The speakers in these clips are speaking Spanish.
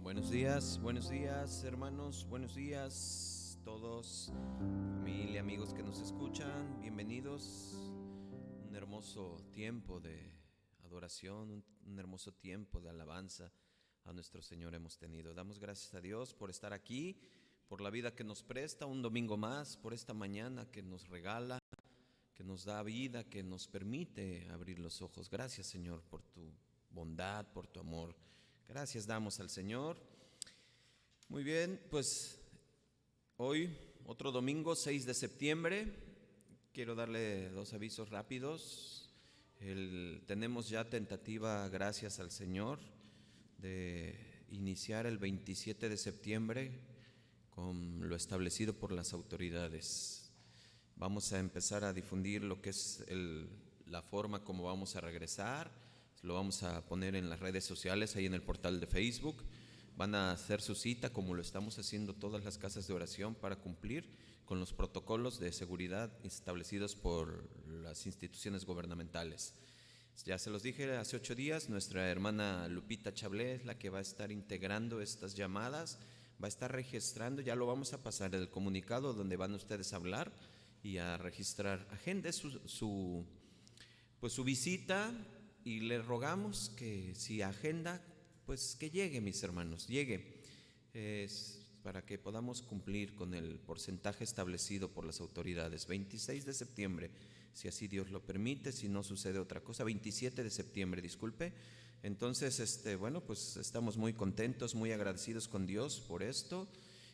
Buenos días hermanos, buenos días todos, familia, amigos que nos escuchan, bienvenidos. Un hermoso tiempo de adoración, un hermoso tiempo de alabanza a nuestro Señor hemos tenido. Damos gracias a Dios por estar aquí, por la vida que nos presta, un domingo más, por esta mañana que nos regala, que nos da vida, que nos permite abrir los ojos. Gracias, Señor, por tu bondad, por tu amor. Gracias damos al Señor. Muy bien, pues hoy, otro domingo, 6 de septiembre, quiero darle dos avisos rápidos. Tenemos ya tentativa, gracias al Señor, de iniciar el 27 de septiembre con lo establecido por las autoridades. Vamos a empezar a difundir lo que es la forma como vamos a regresar. Lo vamos a poner en las redes sociales, ahí en el portal de Facebook. Van a hacer su cita como lo estamos haciendo todas las casas de oración para cumplir con los protocolos de seguridad establecidos por las instituciones gubernamentales. Ya se los dije hace 8 días, nuestra hermana Lupita Chablé es la que va a estar integrando estas llamadas, va a estar registrando, ya lo vamos a pasar el comunicado donde van ustedes a hablar y a registrar. Agende su visita y le rogamos que si agenda, pues que llegue, mis hermanos, llegue, para que podamos cumplir con el porcentaje establecido por las autoridades. 26 de septiembre, si así Dios lo permite, si no sucede otra cosa, 27 de septiembre, disculpe. Entonces, bueno, pues estamos muy contentos, muy agradecidos con Dios por esto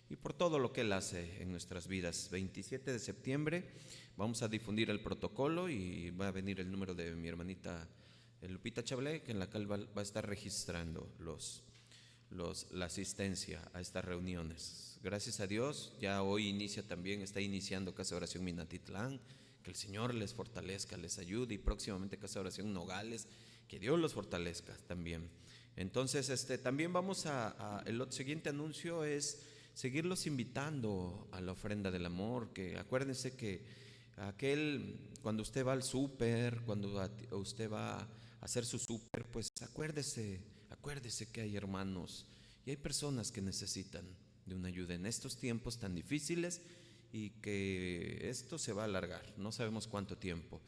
y por todo lo que Él hace en nuestras vidas. 27 de septiembre vamos a difundir el protocolo y va a venir el número de mi hermanita Lupita Chablé, en la cual va a estar registrando la asistencia a estas reuniones. Gracias a Dios, ya hoy está iniciando Casa de Oración Minatitlán. Que el Señor les fortalezca, les ayude, y próximamente Casa de Oración Nogales, que Dios los fortalezca también. Entonces, también vamos el siguiente anuncio es seguirlos invitando a la ofrenda del amor. Que acuérdense que cuando usted va al súper, cuando usted va a hacer su súper, pues acuérdese que hay hermanos y hay personas que necesitan de una ayuda en estos tiempos tan difíciles, y que esto se va a alargar, no sabemos cuánto tiempo,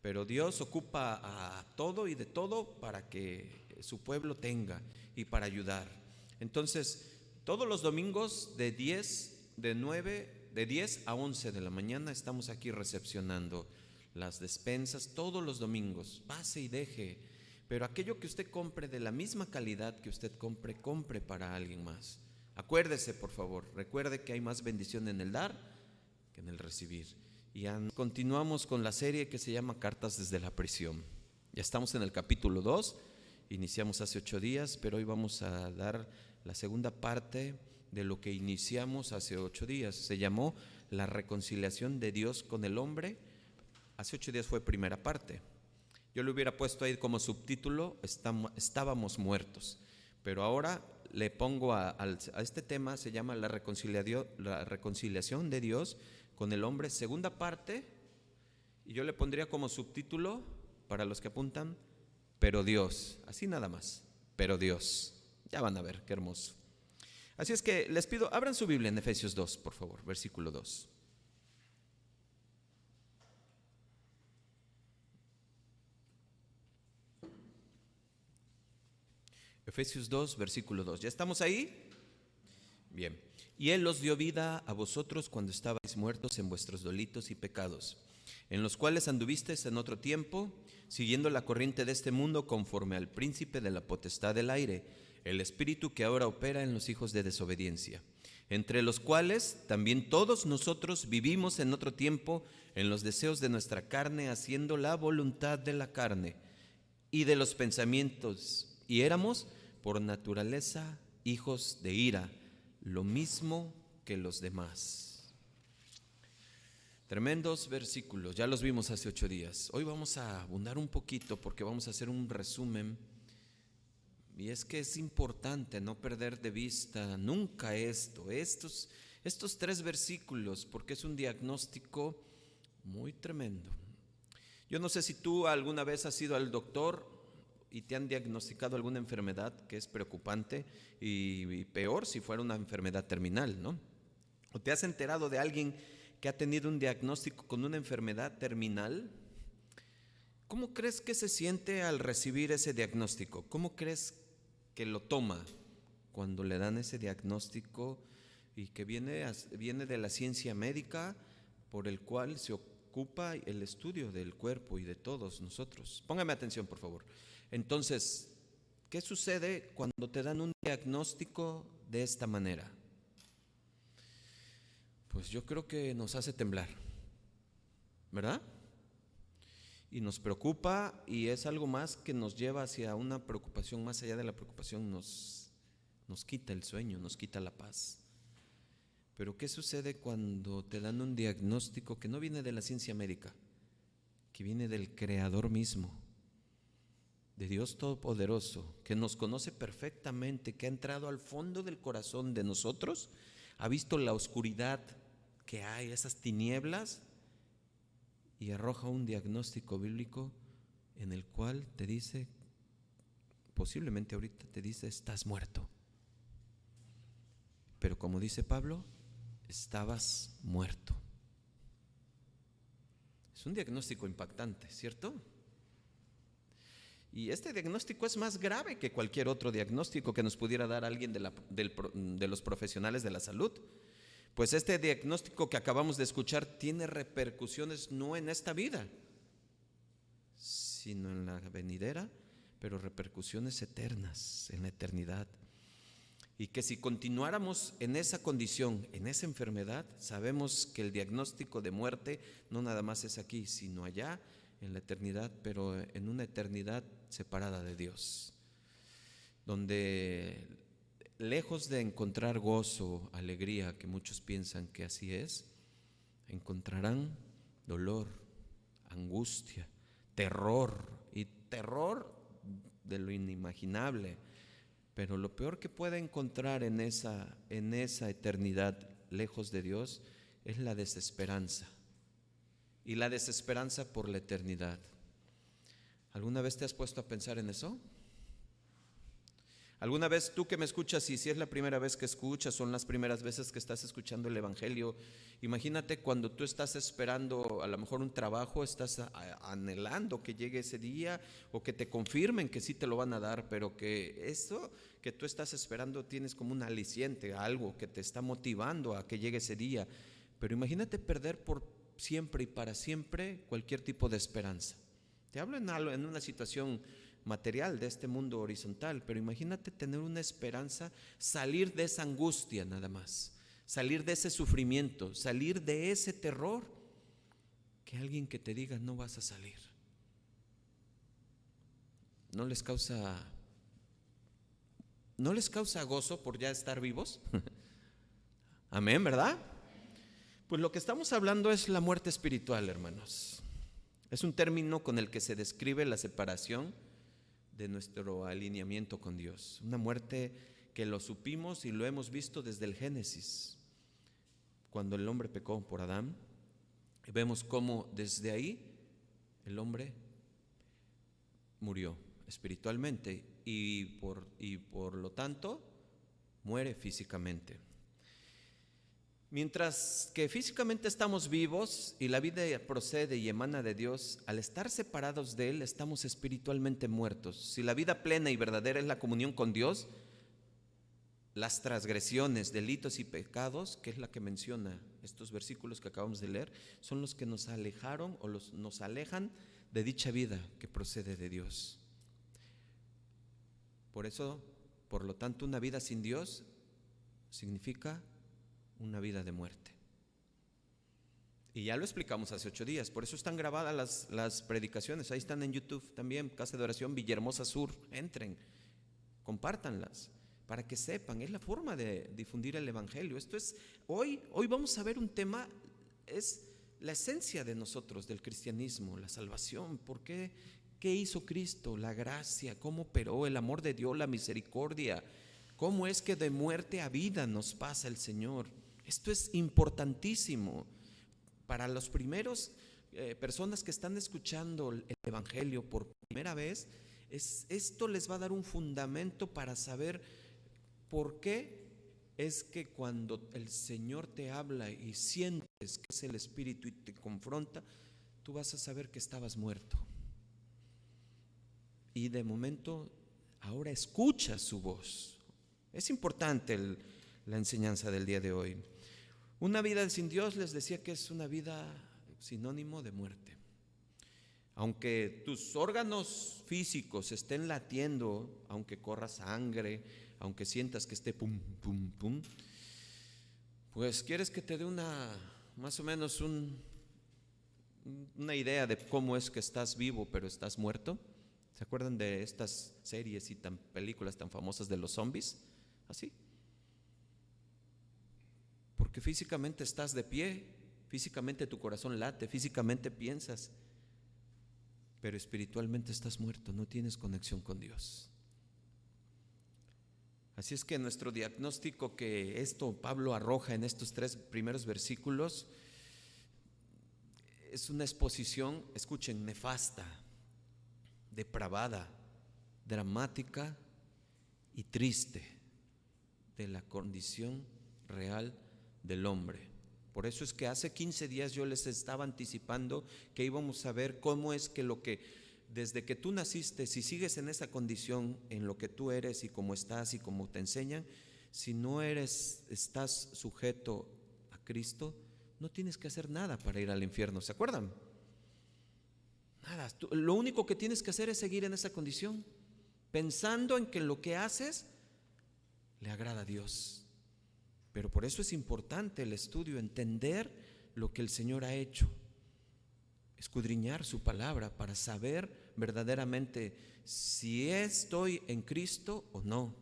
pero Dios ocupa a todo y de todo para que su pueblo tenga y para ayudar. Entonces, todos los domingos de 10 a 11 de la mañana estamos aquí recepcionando las despensas, todos los domingos. Pase y deje, pero aquello que usted compre, de la misma calidad que usted compre para alguien más. Acuérdese, por favor, recuerde que hay más bendición en el dar que en el recibir. Y continuamos con la serie que se llama Cartas desde la prisión. Ya estamos en el capítulo 2, iniciamos hace 8 días, pero hoy vamos a dar la segunda parte de lo que iniciamos hace 8 días. Se llamó La reconciliación de Dios con el hombre. Hace 8 días fue primera parte. Yo le hubiera puesto ahí como subtítulo Estábamos muertos, pero ahora le pongo a este tema, se llama la reconciliación de Dios con el hombre, segunda parte, y yo le pondría como subtítulo, para los que apuntan, Pero Dios, así nada más, Pero Dios. Ya van a ver, qué hermoso. Así es que les pido, abran su Biblia en Efesios 2, por favor, versículo 2. Efesios 2, versículo 2. ¿Ya estamos ahí? Bien. Y Él os dio vida a vosotros cuando estabais muertos en vuestros delitos y pecados, en los cuales anduvisteis en otro tiempo, siguiendo la corriente de este mundo, conforme al príncipe de la potestad del aire, el espíritu que ahora opera en los hijos de desobediencia, entre los cuales también todos nosotros vivimos en otro tiempo en los deseos de nuestra carne, haciendo la voluntad de la carne y de los pensamientos, y éramos por naturaleza hijos de ira, lo mismo que los demás. Tremendos versículos, ya los vimos hace 8 días. Hoy vamos a abundar un poquito porque vamos a hacer un resumen. Y es que es importante no perder de vista nunca estos 3 versículos, porque es un diagnóstico muy tremendo. Yo no sé si tú alguna vez has ido al doctor y te han diagnosticado alguna enfermedad que es preocupante y peor si fuera una enfermedad terminal, ¿no? ¿O te has enterado de alguien que ha tenido un diagnóstico con una enfermedad terminal? ¿Cómo crees que se siente al recibir ese diagnóstico? ¿Cómo crees que lo toma cuando le dan ese diagnóstico y que viene de la ciencia médica por el cual se ocupa el estudio del cuerpo y de todos nosotros? Póngame atención, por favor. Entonces, ¿qué sucede cuando te dan un diagnóstico de esta manera? Pues yo creo que nos hace temblar, ¿verdad? Y nos preocupa, y es algo más que nos lleva hacia una preocupación, más allá de la preocupación, nos quita el sueño, nos quita la paz. Pero ¿qué sucede cuando te dan un diagnóstico que no viene de la ciencia médica, que viene del Creador mismo, de Dios Todopoderoso, que nos conoce perfectamente, que ha entrado al fondo del corazón de nosotros, ha visto la oscuridad que hay, esas tinieblas, y arroja un diagnóstico bíblico en el cual te dice, posiblemente ahorita te dice, estás muerto? Pero como dice Pablo, estabas muerto. Es un diagnóstico impactante, ¿cierto? Y este diagnóstico es más grave que cualquier otro diagnóstico que nos pudiera dar alguien de los profesionales de la salud. Pues este diagnóstico que acabamos de escuchar tiene repercusiones no en esta vida, sino en la venidera, pero repercusiones eternas, en la eternidad. Y que si continuáramos en esa condición, en esa enfermedad, sabemos que el diagnóstico de muerte no nada más es aquí, sino allá en la eternidad, pero en una eternidad separada de Dios, donde lejos de encontrar gozo, alegría, que muchos piensan que así es, encontrarán dolor, angustia, terror, y terror de lo inimaginable. Pero lo peor que puede encontrar en esa eternidad lejos de Dios es la desesperanza, y la desesperanza por la eternidad. ¿Alguna vez te has puesto a pensar en eso? ¿Alguna vez tú que me escuchas, y si es la primera vez que escuchas, son las primeras veces que estás escuchando el Evangelio, imagínate cuando tú estás esperando a lo mejor un trabajo, estás anhelando que llegue ese día o que te confirmen que sí te lo van a dar, pero que eso que tú estás esperando tienes como un aliciente, algo que te está motivando a que llegue ese día. Pero imagínate perder por siempre y para siempre cualquier tipo de esperanza. Te hablo en una situación material de este mundo horizontal, pero imagínate tener una esperanza, salir de esa angustia nada más, salir de ese sufrimiento, salir de ese terror, que alguien que te diga no vas a salir. ¿No les causa gozo por ya estar vivos? Amén, ¿verdad? Pues lo que estamos hablando es la muerte espiritual, hermanos. Es un término con el que se describe la separación de nuestro alineamiento con Dios. Una muerte que lo supimos y lo hemos visto desde el Génesis, cuando el hombre pecó por Adán. Y vemos cómo desde ahí el hombre murió espiritualmente y por lo tanto muere físicamente. Mientras que físicamente estamos vivos y la vida procede y emana de Dios, al estar separados de Él estamos espiritualmente muertos. Si la vida plena y verdadera es la comunión con Dios, las transgresiones, delitos y pecados, que es la que menciona estos versículos que acabamos de leer, son los que nos alejaron o nos alejan de dicha vida que procede de Dios. Por eso, por lo tanto, una vida sin Dios significa una vida de muerte. Y ya lo explicamos hace 8 días, por eso están grabadas las predicaciones, ahí están en YouTube también, Casa de Oración Villahermosa Sur. Entren, compártanlas, para que sepan, es la forma de difundir el Evangelio. Esto es, hoy vamos a ver un tema, es la esencia de nosotros, del cristianismo, la salvación. ¿Por qué? ¿Qué hizo Cristo? La gracia, cómo operó el amor de Dios, la misericordia, cómo es que de muerte a vida nos pasa el Señor. Esto es importantísimo para los primeros personas que están escuchando el Evangelio por primera vez. Esto les va a dar un fundamento para saber por qué es que cuando el Señor te habla y sientes que es el Espíritu y te confronta, tú vas a saber que estabas muerto. Y de momento, ahora escuchas su voz. Es importante la enseñanza del día de hoy. Una vida sin Dios, les decía que es una vida sinónimo de muerte. Aunque tus órganos físicos estén latiendo, aunque corra sangre, aunque sientas que esté pum, pum, pum, pues quieres que te dé más o menos una idea de cómo es que estás vivo pero estás muerto. ¿Se acuerdan de estas series y películas tan famosas de los zombies? Así. Porque físicamente estás de pie, físicamente tu corazón late, físicamente piensas, pero espiritualmente estás muerto, no tienes conexión con Dios. Así es que nuestro diagnóstico que esto Pablo arroja en estos 3 primeros versículos es una exposición, escuchen, nefasta, depravada, dramática y triste de la condición real del hombre. Por eso es que hace 15 días yo les estaba anticipando que íbamos a ver cómo es que desde que tú naciste, si sigues en esa condición, en lo que tú eres y cómo estás y cómo te enseñan, si no estás sujeto a Cristo, no tienes que hacer nada para ir al infierno. ¿Se acuerdan? Nada. Lo único que tienes que hacer es seguir en esa condición, pensando en que lo que haces le agrada a Dios. Pero por eso es importante el estudio, entender lo que el Señor ha hecho, escudriñar su palabra para saber verdaderamente si estoy en Cristo o no.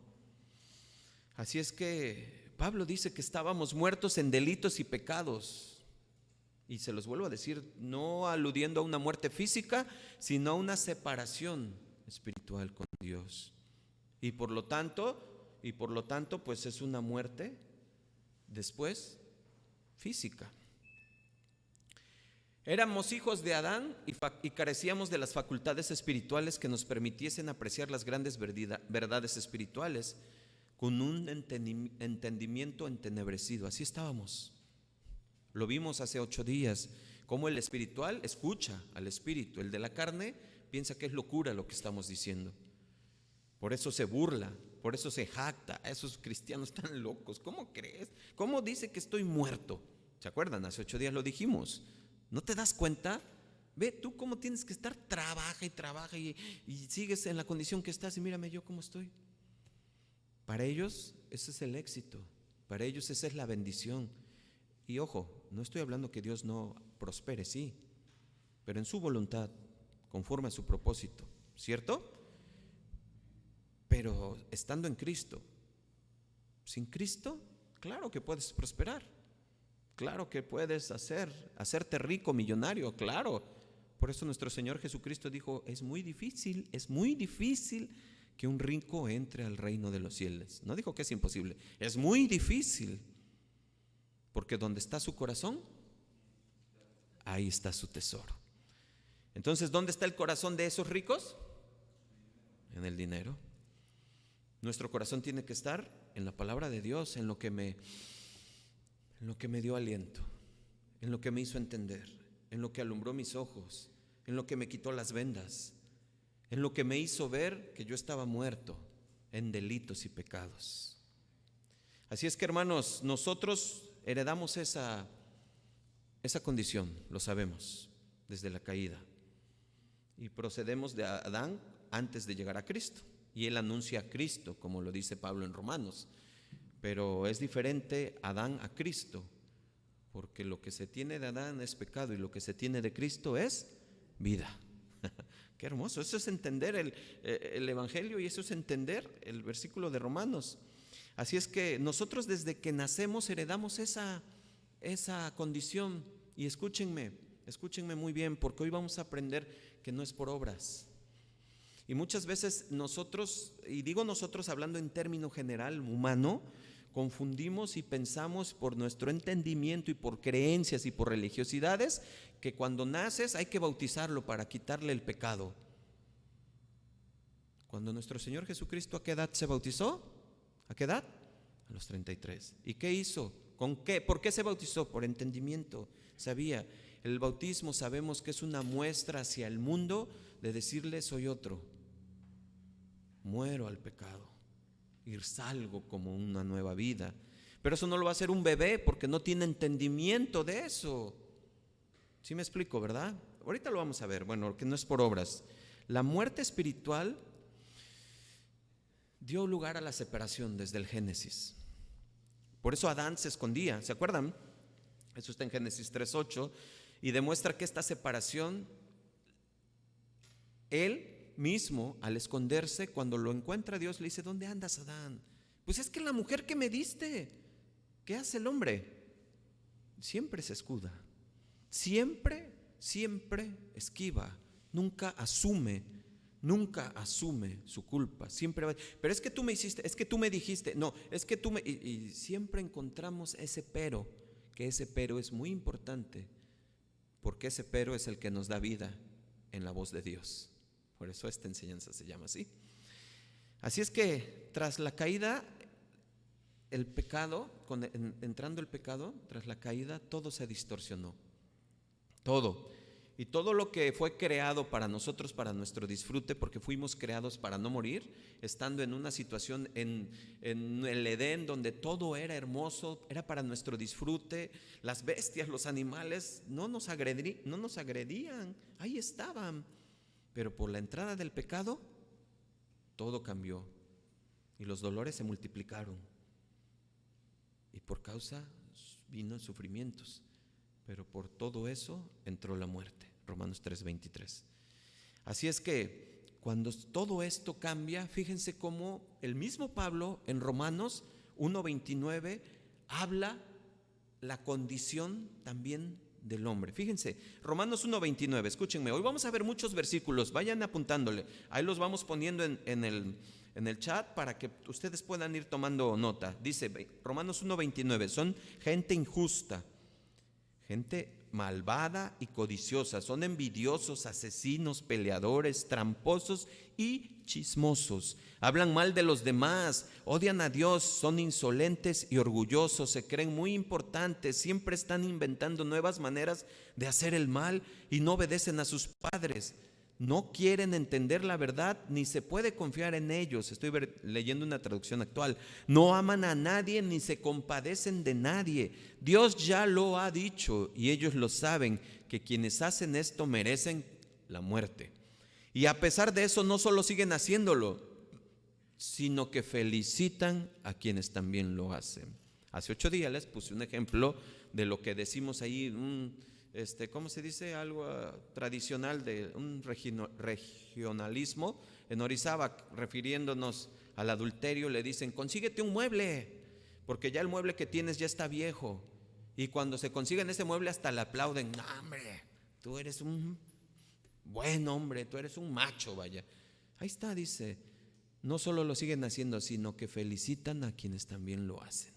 Así es que Pablo dice que estábamos muertos en delitos y pecados. Y se los vuelvo a decir, no aludiendo a una muerte física, sino a una separación espiritual con Dios. Y por lo tanto, pues es una muerte después física. Éramos hijos de Adán y carecíamos de las facultades espirituales que nos permitiesen apreciar las grandes verdades espirituales con un entendimiento entenebrecido. Así estábamos. Lo vimos hace 8 días, cómo el espiritual escucha al espíritu, el de la carne piensa que es locura lo que estamos diciendo. Por eso se burla, por eso se jacta a esos cristianos tan locos. ¿Cómo crees? ¿Cómo dice que estoy muerto? ¿Se acuerdan? Hace 8 días lo dijimos. ¿No te das cuenta? Ve tú cómo tienes que estar, trabaja y sigues en la condición que estás y mírame yo cómo estoy. Para ellos ese es el éxito, para ellos esa es la bendición. Y ojo, no estoy hablando que Dios no prospere, sí, pero en su voluntad, conforme a su propósito, ¿cierto? Pero estando en Cristo, sin Cristo, claro que puedes prosperar, claro que puedes hacerte rico, millonario, claro. Por eso nuestro Señor Jesucristo dijo, es muy difícil que un rico entre al reino de los cielos. No dijo que es imposible, es muy difícil. Porque donde está su corazón, ahí está su tesoro. Entonces, ¿dónde está el corazón de esos ricos? En el dinero. Nuestro corazón tiene que estar en la palabra de Dios, en lo que me dio aliento, en lo que me hizo entender, en lo que alumbró mis ojos, en lo que me quitó las vendas, en lo que me hizo ver que yo estaba muerto en delitos y pecados. Así es que, hermanos, nosotros heredamos esa condición, lo sabemos, desde la caída. Y procedemos de Adán antes de llegar a Cristo. Y él anuncia a Cristo, como lo dice Pablo en Romanos. Pero es diferente Adán a Cristo, porque lo que se tiene de Adán es pecado y lo que se tiene de Cristo es vida. Qué hermoso, eso es entender el Evangelio y eso es entender el versículo de Romanos. Así es que nosotros desde que nacemos heredamos esa condición. Y escúchenme muy bien, porque hoy vamos a aprender que no es por obras. Y muchas veces nosotros, y digo nosotros hablando en término general, humano, confundimos y pensamos por nuestro entendimiento y por creencias y por religiosidades que cuando naces hay que bautizarlo para quitarle el pecado. Cuando nuestro Señor Jesucristo, ¿a qué edad se bautizó? ¿A qué edad? A los 33. ¿Y qué hizo? ¿Con qué? ¿Por qué se bautizó? Por entendimiento. Sabía. El bautismo sabemos que es una muestra hacia el mundo de decirle: soy otro. Muero al pecado y salgo como una nueva vida. Pero eso no lo va a hacer un bebé porque no tiene entendimiento de eso. ¿Sí me explico, verdad? Ahorita lo vamos a ver. Bueno, que no es por obras. La muerte espiritual dio lugar a la separación desde el Génesis. Por eso Adán se escondía, ¿se acuerdan? Eso está en Génesis 3:8 y demuestra que esta separación, él mismo al esconderse, cuando lo encuentra Dios le dice: ¿dónde andas, Adán? Pues es que la mujer que me diste. ¿Qué hace el hombre? Siempre se escuda, siempre esquiva, nunca asume su culpa, siempre va, pero es que tú me hiciste, es que tú me dijiste, no, es que tú me, y siempre encontramos ese pero, que ese pero es muy importante, porque ese pero es el que nos da vida en la voz de Dios. Por eso esta enseñanza se llama así. Así es que tras la caída, el pecado, entrando el pecado, tras la caída, todo se distorsionó. Todo. Y todo lo que fue creado para nosotros, para nuestro disfrute, porque fuimos creados para no morir, estando en una situación en el Edén donde todo era hermoso, era para nuestro disfrute. Las bestias, los animales no nos agredían, ahí estaban. Pero por la entrada del pecado, todo cambió y los dolores se multiplicaron. Y por causa vino sufrimientos, pero por todo eso entró la muerte. Romanos 3:23. Así es que cuando todo esto cambia, fíjense cómo el mismo Pablo en Romanos 1:29 habla la condición también del hombre. Fíjense, Romanos 1:29, escúchenme, hoy vamos a ver muchos versículos, vayan apuntándole, ahí los vamos poniendo en el chat para que ustedes puedan ir tomando nota. Dice Romanos 1:29, son gente injusta, gente malvada y codiciosa, son envidiosos, asesinos, peleadores, tramposos y chismosos. Hablan mal de los demás, odian a Dios, son insolentes y orgullosos, se creen muy importantes, siempre están inventando nuevas maneras de hacer el mal y no obedecen a sus padres. No quieren entender la verdad ni se puede confiar en ellos. Estoy leyendo una traducción actual. No aman a nadie ni se compadecen de nadie. Dios ya lo ha dicho y ellos lo saben, que quienes hacen esto merecen la muerte. Y a pesar de eso no solo siguen haciéndolo, sino que felicitan a quienes también lo hacen. Hace 8 días les puse un ejemplo de lo que decimos ahí, ¿cómo se dice? Algo tradicional de un regionalismo. En Orizaba, refiriéndonos al adulterio, le dicen: consíguete un mueble, porque ya el mueble que tienes ya está viejo. Y cuando se consiguen ese mueble hasta le aplauden: no, hombre, tú eres un buen hombre, tú eres un macho, vaya. Ahí está, dice, no solo lo siguen haciendo, sino que felicitan a quienes también lo hacen.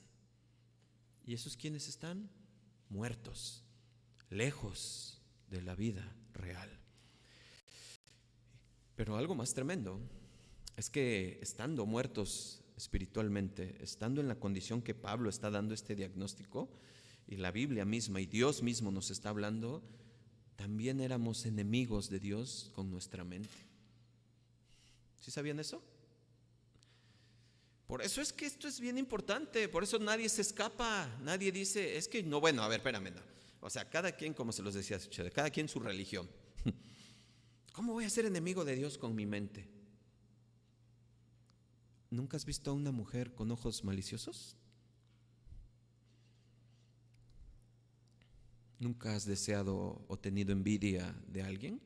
¿Y esos quienes están? Muertos, lejos de la vida real. Pero algo más tremendo es que estando muertos espiritualmente, estando en la condición que Pablo está dando este diagnóstico, y la Biblia misma y Dios mismo nos está hablando, también éramos enemigos de Dios con nuestra mente. ¿Sí sabían eso? Por eso es que esto es bien importante, por eso nadie se escapa, nadie dice, es que no, bueno, a ver, espérame, no. O sea, cada quien, como se los decía, cada quien su religión. ¿Cómo voy a ser enemigo de Dios con mi mente? ¿Nunca has visto a una mujer con ojos maliciosos? ¿Nunca has deseado o tenido envidia de alguien?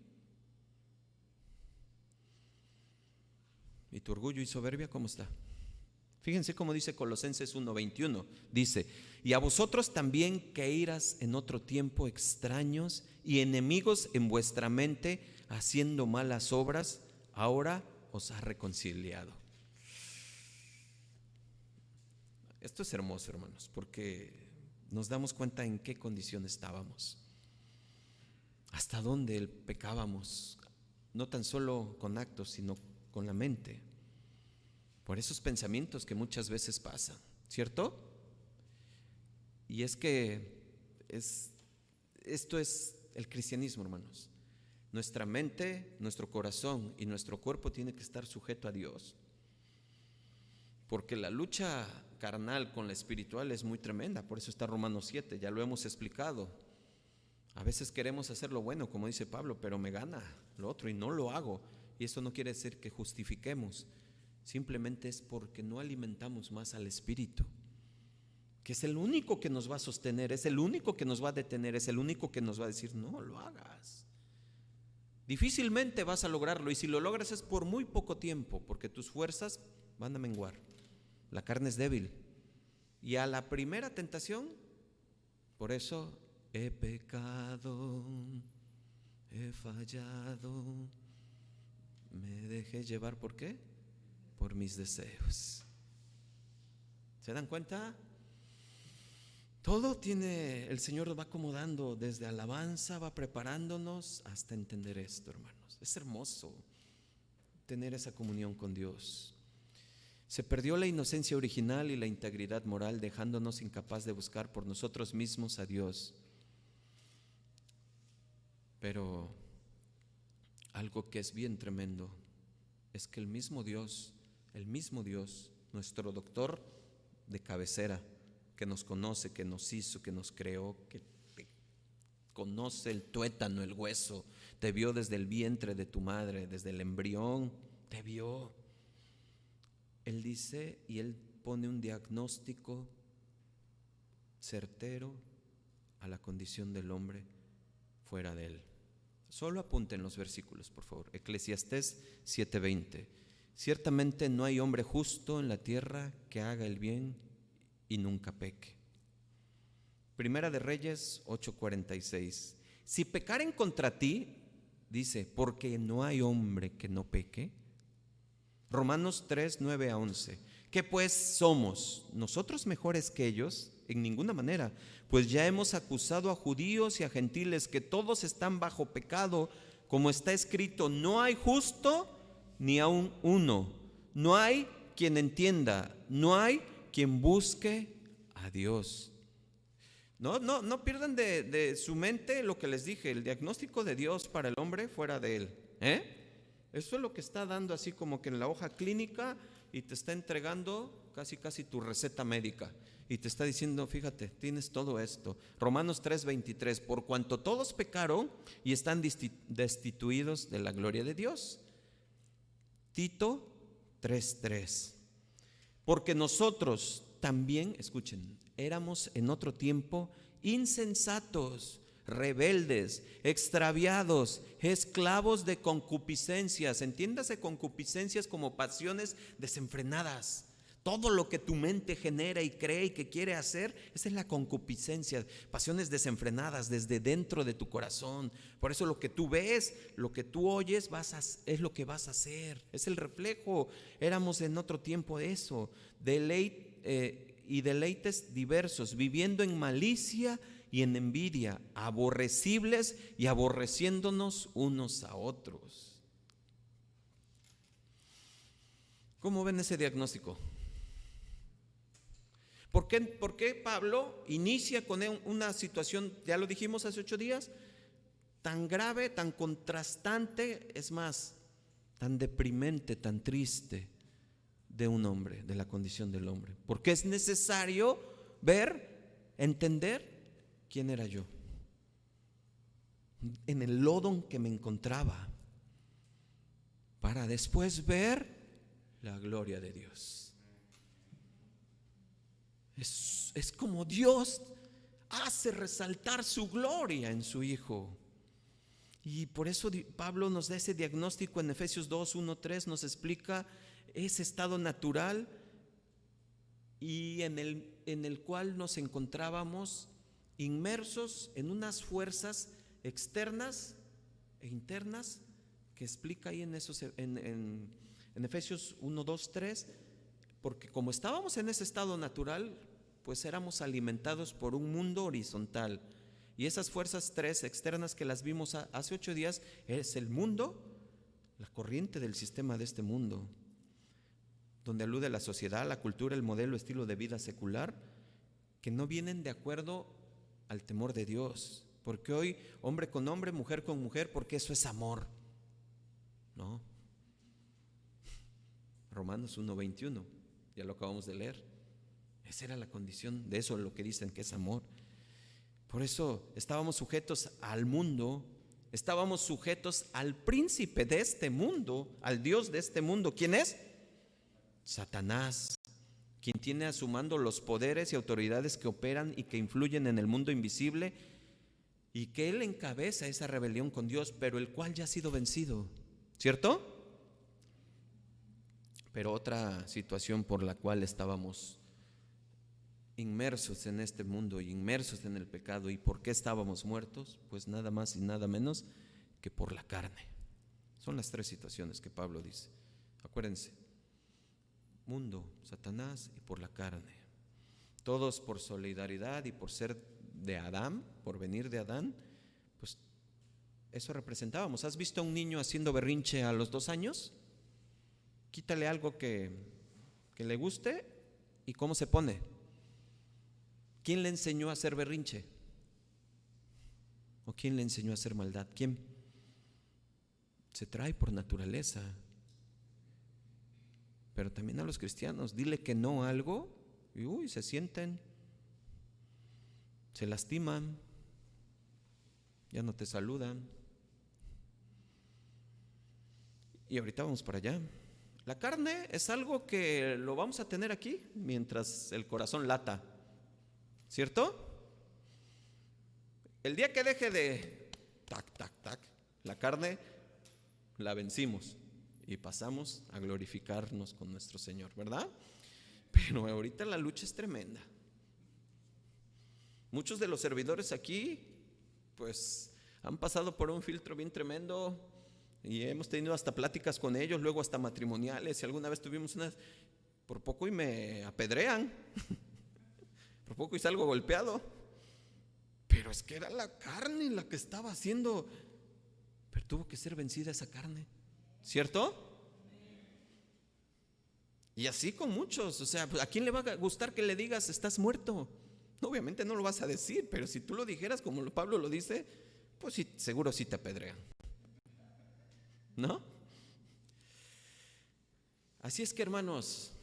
¿Y tu orgullo y soberbia cómo está? Fíjense cómo dice Colosenses 1:21, dice: y a vosotros también, que eras en otro tiempo extraños y enemigos en vuestra mente, haciendo malas obras, ahora os ha reconciliado. Esto es hermoso, hermanos, porque nos damos cuenta en qué condición estábamos, hasta dónde pecábamos, no tan solo con actos, sino con la mente, por esos pensamientos que muchas veces pasan, ¿cierto? Y es que esto es el cristianismo, hermanos. Nuestra mente, nuestro corazón y nuestro cuerpo tiene que estar sujeto a Dios, porque la lucha carnal con la espiritual es muy tremenda. Por eso está Romanos 7, ya lo hemos explicado. A veces queremos hacer lo bueno, como dice Pablo, pero me gana lo otro y no lo hago. Y eso no quiere decir que justifiquemos, simplemente es porque no alimentamos más al espíritu, que es el único que nos va a sostener, es el único que nos va a detener, es el único que nos va a decir no lo hagas. Difícilmente vas a lograrlo, y si lo logras es por muy poco tiempo, porque tus fuerzas van a menguar. La carne es débil, y a la primera tentación, por eso he pecado, he fallado, me dejé llevar. ¿Por qué? Por mis deseos. ¿Se dan cuenta? Todo el Señor va acomodando, desde alabanza va preparándonos hasta entender esto, hermanos. Es hermoso tener esa comunión con Dios. Se perdió la inocencia original y la integridad moral, dejándonos incapaz de buscar por nosotros mismos a Dios. Pero algo que es bien tremendo es que el mismo Dios, nuestro doctor de cabecera, que nos conoce, que nos hizo, que nos creó, que conoce el tuétano, el hueso, te vio desde el vientre de tu madre, desde el embrión, te vio. Él dice, y Él pone un diagnóstico certero a la condición del hombre fuera de Él. Solo apunten los versículos, por favor. Eclesiastés 7:20. Ciertamente no hay hombre justo en la tierra que haga el bien y nunca peque. Primera de Reyes 8:46. Si pecaren contra ti, dice, porque no hay hombre que no peque. Romanos 3:9-11. ¿Qué pues somos? ¿Nosotros mejores que ellos? En ninguna manera, pues ya hemos acusado a judíos y a gentiles que todos están bajo pecado, como está escrito, no hay justo ni aun uno, no hay quien entienda, no hay quien busque a Dios. No pierdan de su mente lo que les dije, el diagnóstico de Dios para el hombre fuera de él. Eso es lo que está dando así como que en la hoja clínica, y te está entregando casi tu receta médica, y te está diciendo, fíjate, tienes todo esto. Romanos 3:23, por cuanto todos pecaron y están destituidos de la gloria de Dios. Tito 3:3, porque nosotros también, escuchen, éramos en otro tiempo insensatos, rebeldes, extraviados, esclavos de concupiscencias. Entiéndase concupiscencias como pasiones desenfrenadas. Todo lo que tu mente genera y cree y que quiere hacer, esa es la concupiscencia, pasiones desenfrenadas desde dentro de tu corazón. Por eso lo que tú ves, lo que tú oyes, es lo que vas a hacer. Es el reflejo. Éramos en otro tiempo de eso. Deleites diversos, viviendo en malicia y en envidia, aborrecibles y aborreciéndonos unos a otros. ¿Cómo ven ese diagnóstico? ¿Por qué Pablo inicia con una situación, ya lo dijimos hace 8 días, tan grave, tan contrastante, es más, tan deprimente, tan triste de un hombre, de la condición del hombre? Porque es necesario entender quién era yo, en el lodo en que me encontraba, para después ver la gloria de Dios. Es como Dios hace resaltar su gloria en su Hijo. Y por eso Pablo nos da ese diagnóstico en Efesios 2:1-3, nos explica ese estado natural y en el cual nos encontrábamos inmersos en unas fuerzas externas e internas, que explica ahí en Efesios 1, 2, 3, porque como estábamos en ese estado natural, pues éramos alimentados por un mundo horizontal, y esas fuerzas 3 externas que las vimos hace 8 días, es el mundo, la corriente del sistema de este mundo, donde alude a la sociedad, la cultura, el modelo, estilo de vida secular, que no vienen de acuerdo al temor de Dios. Porque hoy hombre con hombre, mujer con mujer, porque eso es amor. No. Romanos 1:21, ya lo acabamos de leer. Esa era la condición de eso, lo que dicen que es amor. Por eso estábamos sujetos al mundo, estábamos sujetos al príncipe de este mundo, al Dios de este mundo. ¿Quién es? Satanás, quien tiene a su mando los poderes y autoridades que operan y que influyen en el mundo invisible, y que él encabeza esa rebelión con Dios, pero el cual ya ha sido vencido, ¿cierto? Pero otra situación por la cual estábamos inmersos en este mundo y inmersos en el pecado, ¿y por qué estábamos muertos? Pues nada más y nada menos que por la carne. Son las tres situaciones que Pablo dice. Acuérdense: mundo, Satanás y por la carne. Todos por solidaridad y por ser de Adán, por venir de Adán, pues eso representábamos. ¿Has visto a un niño haciendo berrinche a los 2 años? Quítale algo que le guste y ¿cómo se pone? ¿Quién le enseñó a hacer berrinche? ¿O quién le enseñó a hacer maldad? ¿Quién? Se trae por naturaleza. Pero también a los cristianos, dile que no a algo y se sienten, se lastiman, ya no te saludan. Y ahorita vamos para allá. La carne es algo que lo vamos a tener aquí mientras el corazón lata, ¿cierto? El día que deje de tac, tac, tac, la carne la vencimos y pasamos a glorificarnos con nuestro Señor, ¿verdad? Pero ahorita la lucha es tremenda. Muchos de los servidores aquí, pues, han pasado por un filtro bien tremendo y hemos tenido hasta pláticas con ellos, luego hasta matrimoniales, y alguna vez tuvimos unas, por poco y me apedrean, por poco y salgo golpeado, pero es que era la carne la que estaba haciendo, pero tuvo que ser vencida esa carne, ¿cierto? Y así con muchos, o sea, ¿a quién le va a gustar que le digas estás muerto? Obviamente no lo vas a decir, pero si tú lo dijeras como Pablo lo dice, pues sí, seguro sí te apedrean, ¿no? Así es que, hermanos,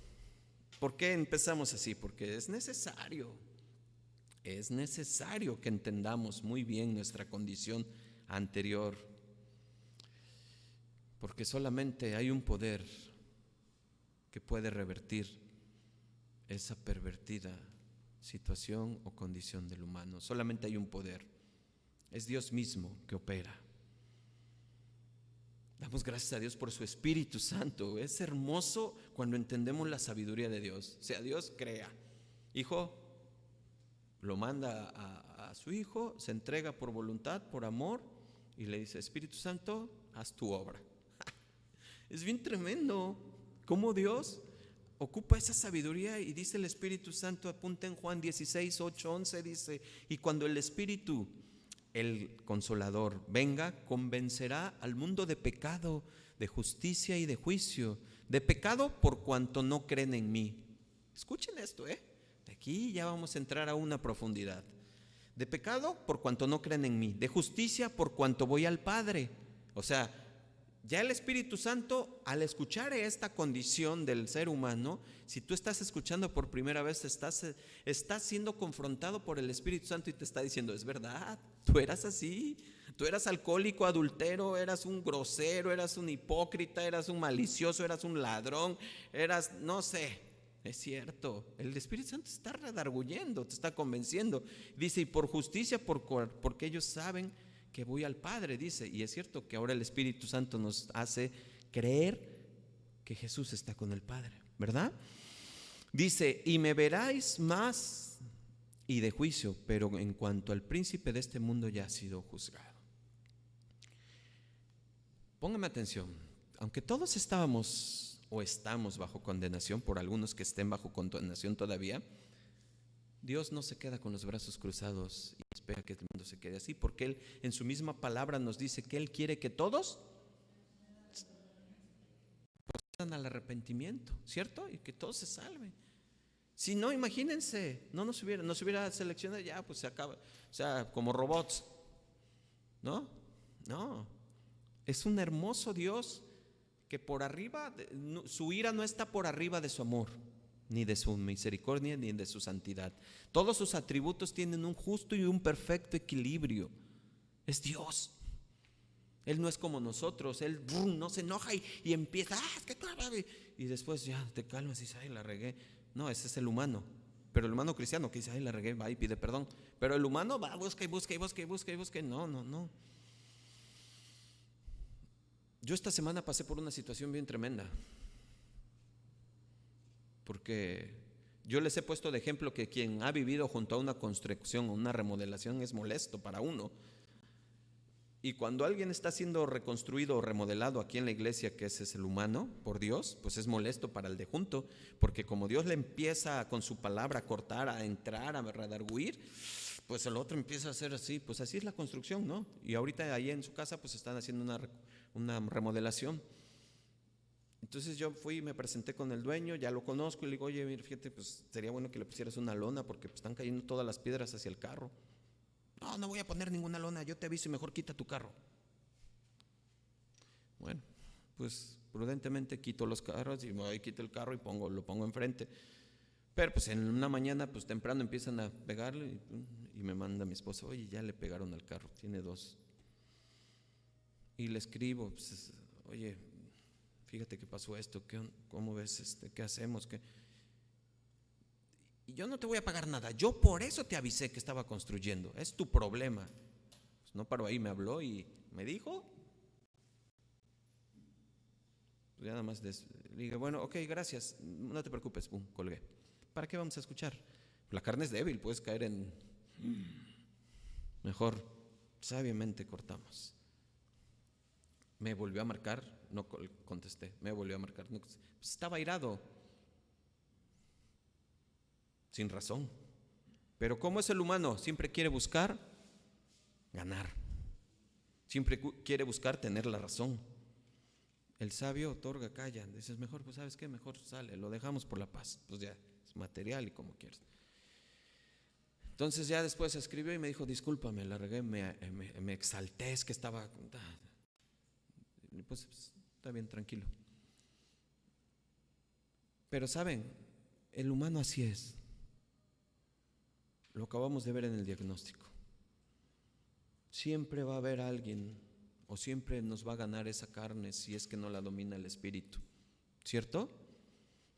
¿por qué empezamos así? Porque es necesario que entendamos muy bien nuestra condición anterior, porque solamente hay un poder que puede revertir esa pervertida situación o condición del humano. Solamente hay un poder, es Dios mismo que opera. Damos gracias a Dios por su Espíritu Santo. Es hermoso cuando entendemos la sabiduría de Dios. O sea, Dios crea. Hijo, lo manda a su hijo, se entrega por voluntad, por amor, y le dice: Espíritu Santo, haz tu obra. Es bien tremendo cómo Dios ocupa esa sabiduría, y dice el Espíritu Santo, apunta en Juan 16, 8, 11, dice: y cuando el Espíritu, el Consolador, venga, convencerá al mundo de pecado, de justicia y de juicio. De pecado por cuanto no creen en mí. Escuchen esto, de aquí ya vamos a entrar a una profundidad. De pecado por cuanto no creen en mí. De justicia por cuanto voy al Padre. O sea, ya el Espíritu Santo, al escuchar esta condición del ser humano, si tú estás escuchando por primera vez, estás siendo confrontado por el Espíritu Santo y te está diciendo: es verdad, tú eras así, tú eras alcohólico, adultero, eras un grosero, eras un hipócrita, eras un malicioso, eras un ladrón, eras, no sé. Es cierto, el Espíritu Santo te está redarguyendo, te está convenciendo. Dice: y por justicia, porque ellos saben que voy al Padre, dice. Y es cierto que ahora el Espíritu Santo nos hace creer que Jesús está con el Padre, ¿verdad? Dice: y me veráis más y de juicio, pero en cuanto al príncipe de este mundo ya ha sido juzgado. Póngame atención, aunque todos estábamos o estamos bajo condenación, por algunos que estén bajo condenación todavía, Dios no se queda con los brazos cruzados y espera que el mundo se quede así, porque Él en su misma palabra nos dice que Él quiere que todos al arrepentimiento, ¿cierto? Y que todos se salven. Si no, imagínense, no nos hubiera seleccionado, ya pues se acaba, o sea, como robots, ¿no? No, es un hermoso Dios que por arriba, su ira no está por arriba de su amor, ni de su misericordia, ni de su santidad. Todos sus atributos tienen un justo y un perfecto equilibrio. Es Dios. Él no es como nosotros. Él no se enoja y empieza, es que tú, y después ya te calmas y dices, ay, la regué. No, ese es el humano. Pero el humano cristiano que dice, ay, la regué, va y pide perdón. Pero el humano va, busca y busca y busca y busca y busca. No. Yo esta semana pasé por una situación bien tremenda, porque yo les he puesto de ejemplo que quien ha vivido junto a una construcción o una remodelación es molesto para uno. Y cuando alguien está siendo reconstruido o remodelado aquí en la iglesia, que ese es el humano, por Dios, pues es molesto para el de junto, porque como Dios le empieza con su palabra a cortar, a entrar, a redarguir, pues el otro empieza a hacer así, pues así es la construcción, ¿no? Y ahorita ahí en su casa pues están haciendo una remodelación. Entonces yo fui y me presenté con el dueño, ya lo conozco, y le digo, oye, mira, fíjate, pues sería bueno que le pusieras una lona porque pues, están cayendo todas las piedras hacia el carro. No voy a poner ninguna lona, yo te aviso y mejor quita tu carro. Bueno, pues prudentemente quito los carros y voy, quito el carro y lo pongo enfrente. Pero pues en una mañana pues temprano empiezan a pegarle y me manda mi esposa, oye, ya le pegaron al carro, tiene 2. Y le escribo, pues, oye, fíjate que pasó esto, ¿cómo ves? ¿Qué hacemos? Y yo no te voy a pagar nada, yo por eso te avisé que estaba construyendo, es tu problema. Pues no paró ahí, me habló y me dijo, pues ya nada más le dije, bueno, ok, gracias, no te preocupes, pum, colgué. ¿Para qué vamos a escuchar? La carne es débil, puedes caer en... Mejor, sabiamente cortamos. Me volvió a marcar, no contesté, me volvió a marcar, no contesté. Pues estaba airado, sin razón. Pero ¿cómo es el humano? Siempre quiere buscar ganar, siempre quiere buscar tener la razón. El sabio otorga, calla. Dices, mejor, pues ¿sabes qué? Mejor sale, lo dejamos por la paz. Pues ya, es material y como quieras. Entonces ya después escribió y me dijo, discúlpame, la regué, me exalté, es que estaba... Pues está bien, tranquilo. Pero saben, el humano así es. Lo acabamos de ver en el diagnóstico. Siempre va a haber alguien, o siempre nos va a ganar esa carne si es que no la domina el espíritu, ¿cierto?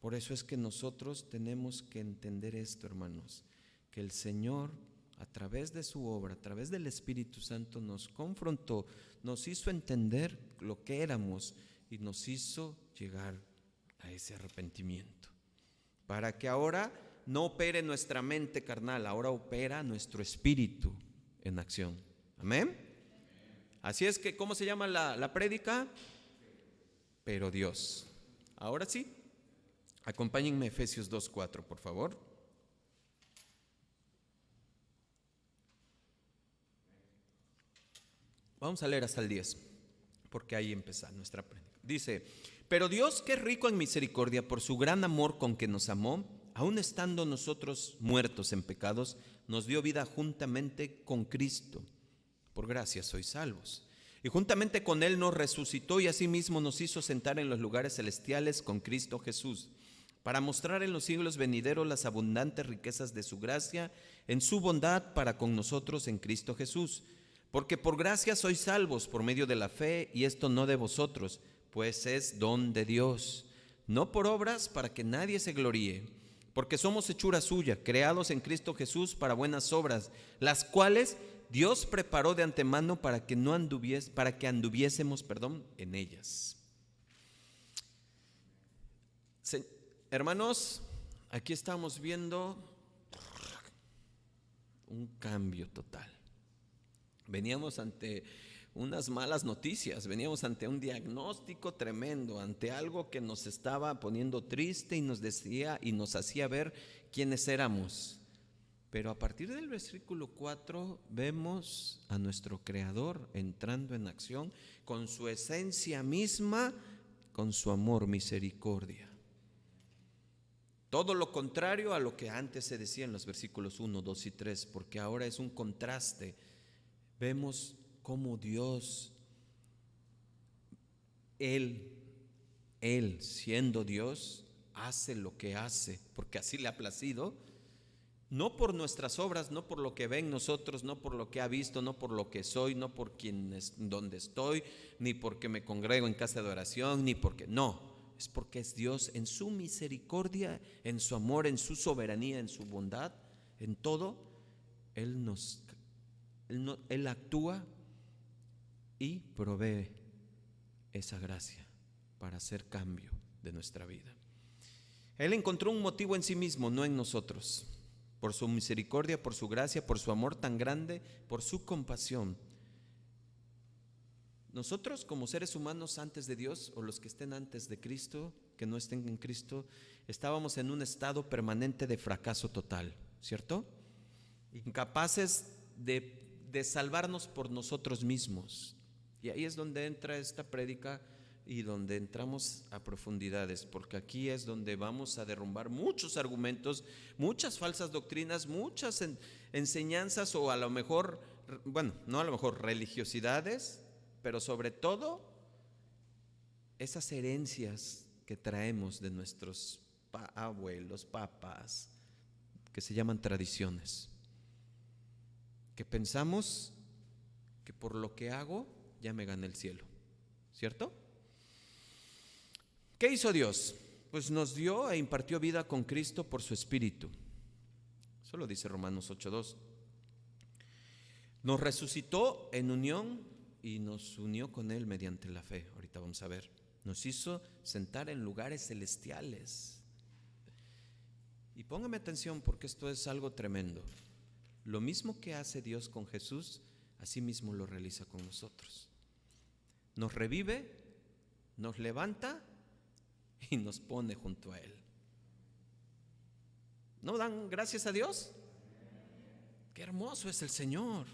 Por eso es que nosotros tenemos que entender esto, hermanos, que el Señor a través de su obra, a través del Espíritu Santo nos confrontó, nos hizo entender lo que éramos y nos hizo llegar a ese arrepentimiento, para que ahora no opere nuestra mente carnal, ahora opera nuestro espíritu en acción. Amén. Así es que, ¿cómo se llama la prédica? Pero Dios. Ahora sí, acompáñenme a Efesios 2:4, por favor. Vamos a leer hasta el 10, porque ahí empieza nuestra prédica. Dice, pero Dios, que es rico en misericordia, por su gran amor con que nos amó, aun estando nosotros muertos en pecados, nos dio vida juntamente con Cristo. Por gracia sois salvos. Y juntamente con Él nos resucitó y asimismo nos hizo sentar en los lugares celestiales con Cristo Jesús, para mostrar en los siglos venideros las abundantes riquezas de su gracia, en su bondad para con nosotros en Cristo Jesús. Porque por gracia sois salvos por medio de la fe, y esto no de vosotros, pues es don de Dios, no por obras para que nadie se gloríe, porque somos hechura suya, creados en Cristo Jesús para buenas obras, las cuales Dios preparó de antemano para que anduviésemos en ellas. Hermanos, aquí estamos viendo un cambio total. Veníamos ante unas malas noticias, veníamos ante un diagnóstico tremendo, ante algo que nos estaba poniendo triste y nos decía y nos hacía ver quiénes éramos. Pero a partir del versículo 4 vemos a nuestro Creador entrando en acción con su esencia misma, con su amor, misericordia. Todo lo contrario a lo que antes se decía en los versículos 1, 2 y 3, porque ahora es un contraste. Vemos cómo Dios, Él siendo Dios, hace lo que hace, porque así le ha placido, no por nuestras obras, no por lo que ve en nosotros, no por lo que ha visto, no por lo que soy, no por donde estoy, ni porque me congrego en casa de oración, ni porque, no, es porque es Dios en su misericordia, en su amor, en su soberanía, en su bondad, en todo. Él actúa y provee esa gracia para hacer cambio de nuestra vida. Él encontró un motivo en sí mismo, no en nosotros, por su misericordia, por su gracia, por su amor tan grande, por su compasión. Nosotros como seres humanos antes de Dios, o los que estén antes de Cristo, que no estén en Cristo, estábamos en un estado permanente de fracaso total, ¿cierto? Incapaces de salvarnos por nosotros mismos. Y ahí es donde entra esta prédica y donde entramos a profundidades, porque aquí es donde vamos a derrumbar muchos argumentos, muchas falsas doctrinas, muchas enseñanzas, o a lo mejor, bueno, no a lo mejor, religiosidades, pero sobre todo esas herencias que traemos de nuestros abuelos, papás, que se llaman tradiciones, que pensamos que por lo que hago ya me gané el cielo, ¿cierto? ¿Qué hizo Dios? Pues nos dio e impartió vida con Cristo por su Espíritu. Eso lo dice Romanos 8:2. Nos resucitó en unión y nos unió con Él mediante la fe. Ahorita vamos a ver. Nos hizo sentar en lugares celestiales. Y póngame atención, porque esto es algo tremendo. Lo mismo que hace Dios con Jesús, así mismo lo realiza con nosotros. Nos revive, nos levanta y nos pone junto a Él. ¿No dan gracias a Dios? Qué hermoso es el Señor.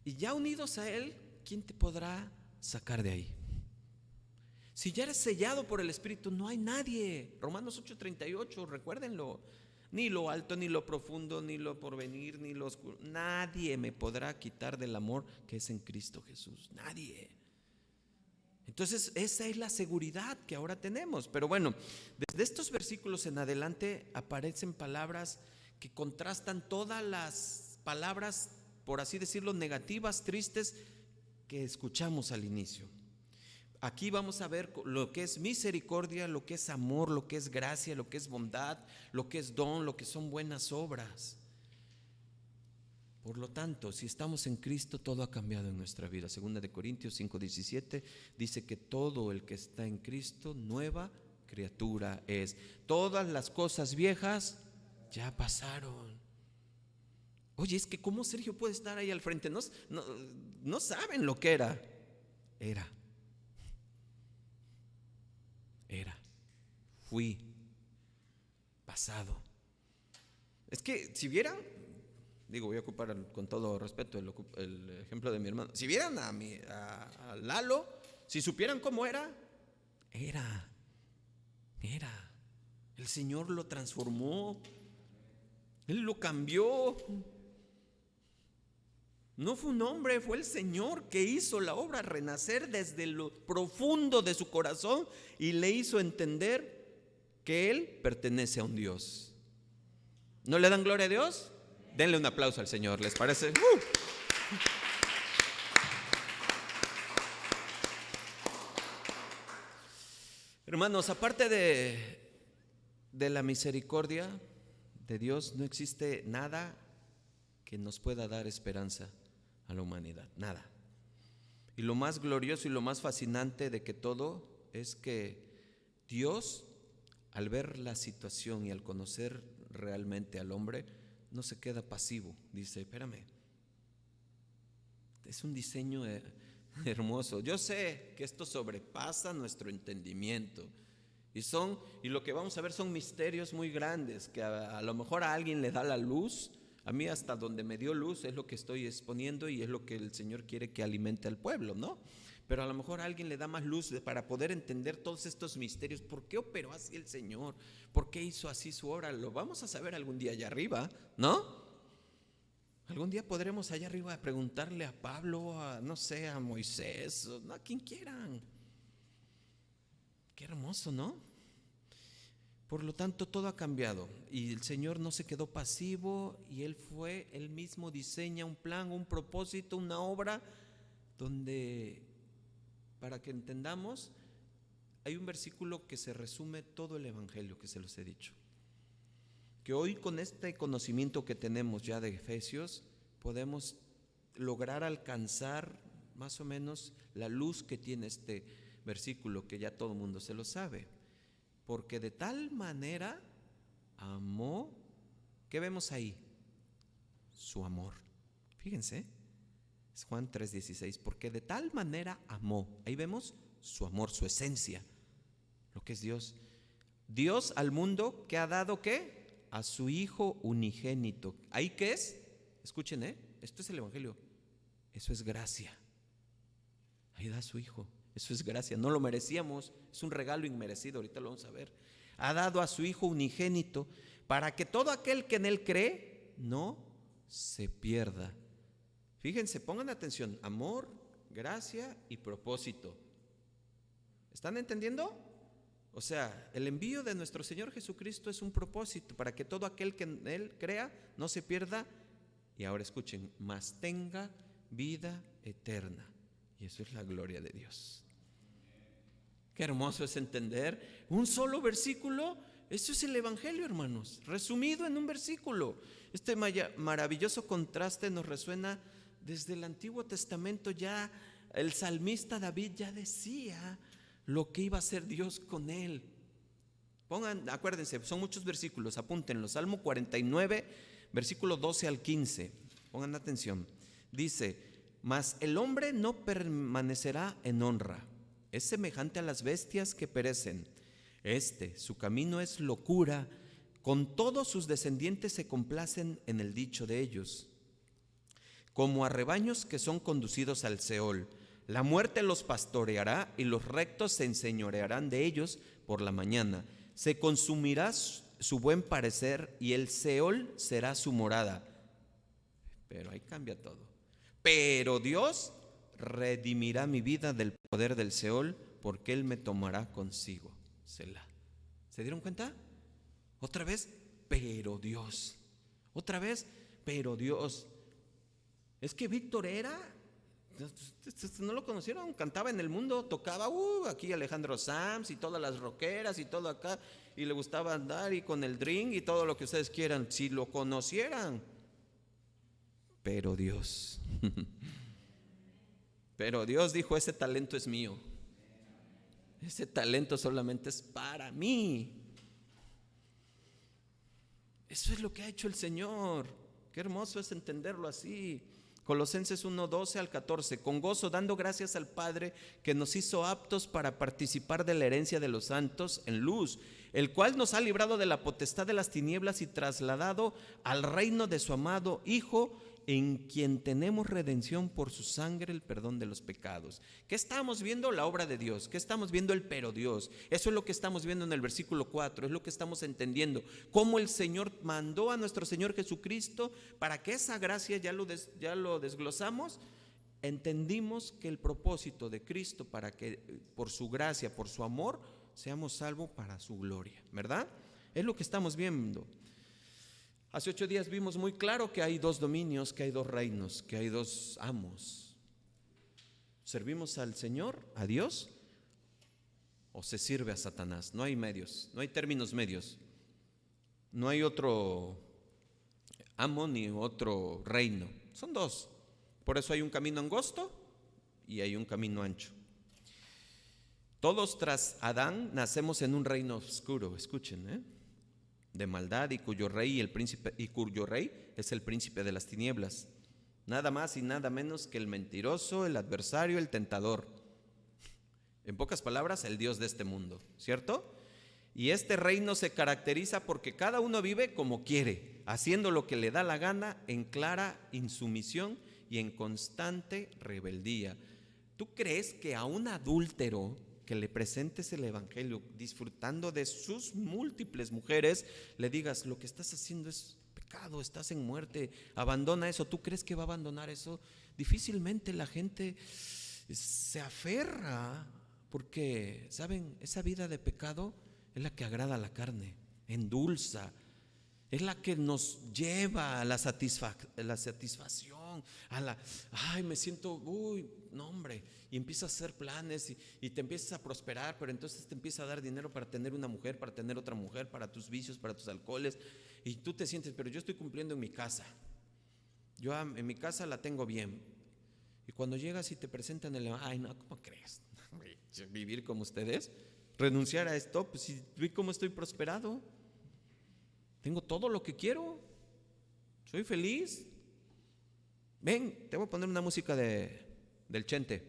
Y ya unidos a Él, ¿quién te podrá sacar de ahí? Si ya eres sellado por el Espíritu, no hay nadie. Romanos 8:38, recuérdenlo. Ni lo alto, ni lo profundo, ni lo porvenir, ni lo oscuro. Nadie me podrá quitar del amor que es en Cristo Jesús. Nadie. Entonces esa es la seguridad que ahora tenemos. Pero bueno, desde estos versículos en adelante aparecen palabras que contrastan todas las palabras, por así decirlo, negativas, tristes, que escuchamos al inicio. Aquí vamos a ver lo que es misericordia, lo que es amor, lo que es gracia, lo que es bondad, lo que es don, lo que son buenas obras. Por lo tanto, si estamos en Cristo, todo ha cambiado en nuestra vida. Segunda de Corintios 5:17 dice que todo el que está en Cristo, nueva criatura es. Todas las cosas viejas ya pasaron. Oye, es que ¿cómo Sergio puede estar ahí al frente? No saben lo que era. Fui, pasado. Es que si vieran, digo, voy a ocupar con todo respeto el ejemplo de mi hermano. Si vieran a Lalo, si supieran cómo era. El Señor lo transformó, Él lo cambió. No fue un hombre, fue el Señor que hizo la obra, renacer desde lo profundo de su corazón y le hizo entender que Él pertenece a un Dios. ¿No le dan gloria a Dios? Denle un aplauso al Señor, ¿les parece? Hermanos, aparte de la misericordia de Dios, no existe nada que nos pueda dar esperanza a la humanidad, nada. Y lo más glorioso y lo más fascinante de que todo es que Dios, al ver la situación y al conocer realmente al hombre, no se queda pasivo. Dice, espérame, es un diseño hermoso. Yo sé que esto sobrepasa nuestro entendimiento y lo que vamos a ver son misterios muy grandes que a lo mejor a alguien le da la luz. A mí hasta donde me dio luz es lo que estoy exponiendo y es lo que el Señor quiere que alimente al pueblo, ¿no? pero a lo mejor a alguien le da más luz para poder entender todos estos misterios. ¿Por qué operó así el Señor? ¿Por qué hizo así su obra? Lo vamos a saber algún día allá arriba, ¿no? Algún día podremos allá arriba preguntarle a Pablo, no sé, a Moisés, a quien quieran. Qué hermoso, ¿no? Por lo tanto, todo ha cambiado y el Señor no se quedó pasivo y Él mismo diseña un plan, un propósito, una obra donde, para que entendamos, hay un versículo que se resume todo el evangelio que se los he dicho. Que hoy con este conocimiento que tenemos ya de Efesios podemos lograr alcanzar más o menos la luz que tiene este versículo, que ya todo el mundo se lo sabe. Porque de tal manera amó, ¿qué vemos ahí? Su amor. Fíjense, es Juan 3:16, porque de tal manera amó. Ahí vemos su amor, su esencia, lo que es Dios. Dios al mundo, ¿qué ha dado? ¿Qué? A su Hijo unigénito. ¿Ahí qué es? Escuchen, esto es el evangelio. Eso es gracia. Ahí da a su Hijo. Eso es gracia, no lo merecíamos, es un regalo inmerecido, ahorita lo vamos a ver. Ha dado a su Hijo unigénito para que todo aquel que en Él cree no se pierda. Fíjense, pongan atención, amor, gracia y propósito. ¿Están entendiendo? O sea, el envío de nuestro Señor Jesucristo es un propósito para que todo aquel que en Él crea no se pierda. Y ahora escuchen, mas tenga vida eterna. Y eso es la gloria de Dios. Qué hermoso es entender un solo versículo. Eso es el evangelio, hermanos, resumido en un versículo. Este maravilloso contraste nos resuena desde el Antiguo Testamento. Ya el salmista David ya decía lo que iba a hacer Dios con él. Acuérdense, son muchos versículos, apúntenlo. Salmo 49, versículo 12 al 15. Pongan atención. Dice: mas el hombre no permanecerá en honra, es semejante a las bestias que perecen. Su camino es locura, con todos sus descendientes se complacen en el dicho de ellos. Como a rebaños que son conducidos al Seol, la muerte los pastoreará y los rectos se enseñorearán de ellos por la mañana. Se consumirá su buen parecer y el Seol será su morada. Pero ahí cambia todo. Pero Dios redimirá mi vida del poder del Seol, porque Él me tomará consigo. Selah. ¿Se dieron cuenta? Otra vez, pero Dios. Otra vez, pero Dios. Es que Víctor era, no lo conocieron, cantaba en el mundo, tocaba aquí Alejandro Sanz y todas las rockeras y todo acá, y le gustaba andar y con el drink y todo lo que ustedes quieran, si lo conocieran. Pero Dios, pero Dios dijo: ese talento es mío, ese talento solamente es para mí. Eso es lo que ha hecho el Señor. Qué hermoso es entenderlo así. Colosenses 1:12 al 14. Con gozo dando gracias al Padre, que nos hizo aptos para participar de la herencia de los santos en luz, el cual nos ha librado de la potestad de las tinieblas y trasladado al reino de su amado Hijo, en quien tenemos redención por su sangre, el perdón de los pecados. ¿Qué estamos viendo? La obra de Dios. ¿Qué estamos viendo? El pero Dios. Eso es lo que estamos viendo en el versículo 4, es lo que estamos entendiendo. Cómo el Señor mandó a nuestro Señor Jesucristo para que esa gracia, ya lo desglosamos, entendimos que el propósito de Cristo para que por su gracia, por su amor, seamos salvos para su gloria, ¿verdad? Es lo que estamos viendo. Hace 8 días vimos muy claro que hay 2 dominios, que hay 2 reinos, que hay 2 amos. ¿Servimos al Señor, a Dios, o se sirve a Satanás? No hay medios, no hay términos medios. No hay otro amo ni otro reino. Son 2. Por eso hay un camino angosto y hay un camino ancho. Todos tras Adán nacemos en un reino oscuro, escuchen, de maldad, y cuyo rey es el príncipe de las tinieblas, nada más y nada menos que el mentiroso, el adversario, el tentador. En pocas palabras, el Dios de este mundo, ¿cierto? Y este reino se caracteriza porque cada uno vive como quiere, haciendo lo que le da la gana, en clara insumisión y en constante rebeldía. ¿Tú crees que a un adúltero que le presentes el evangelio disfrutando de sus múltiples mujeres, le digas: lo que estás haciendo es pecado, estás en muerte, abandona eso? ¿Tú crees que va a abandonar eso? Difícilmente la gente se aferra, porque, ¿saben? Esa vida de pecado es la que agrada a la carne, endulza, es la que nos lleva a la satisfacción, ay, me siento, no hombre, y empiezas a hacer planes y te empiezas a prosperar, pero entonces te empieza a dar dinero para tener una mujer, para tener otra mujer, para tus vicios, para tus alcoholes, y tú te sientes: pero yo estoy cumpliendo en mi casa, yo en mi casa la tengo bien. Y cuando llegas y te presentan ay, no, ¿cómo crees? Vivir como ustedes, renunciar a esto, pues si vi cómo estoy prosperado, tengo todo lo que quiero, soy feliz. Ven, te voy a poner una música del Chente.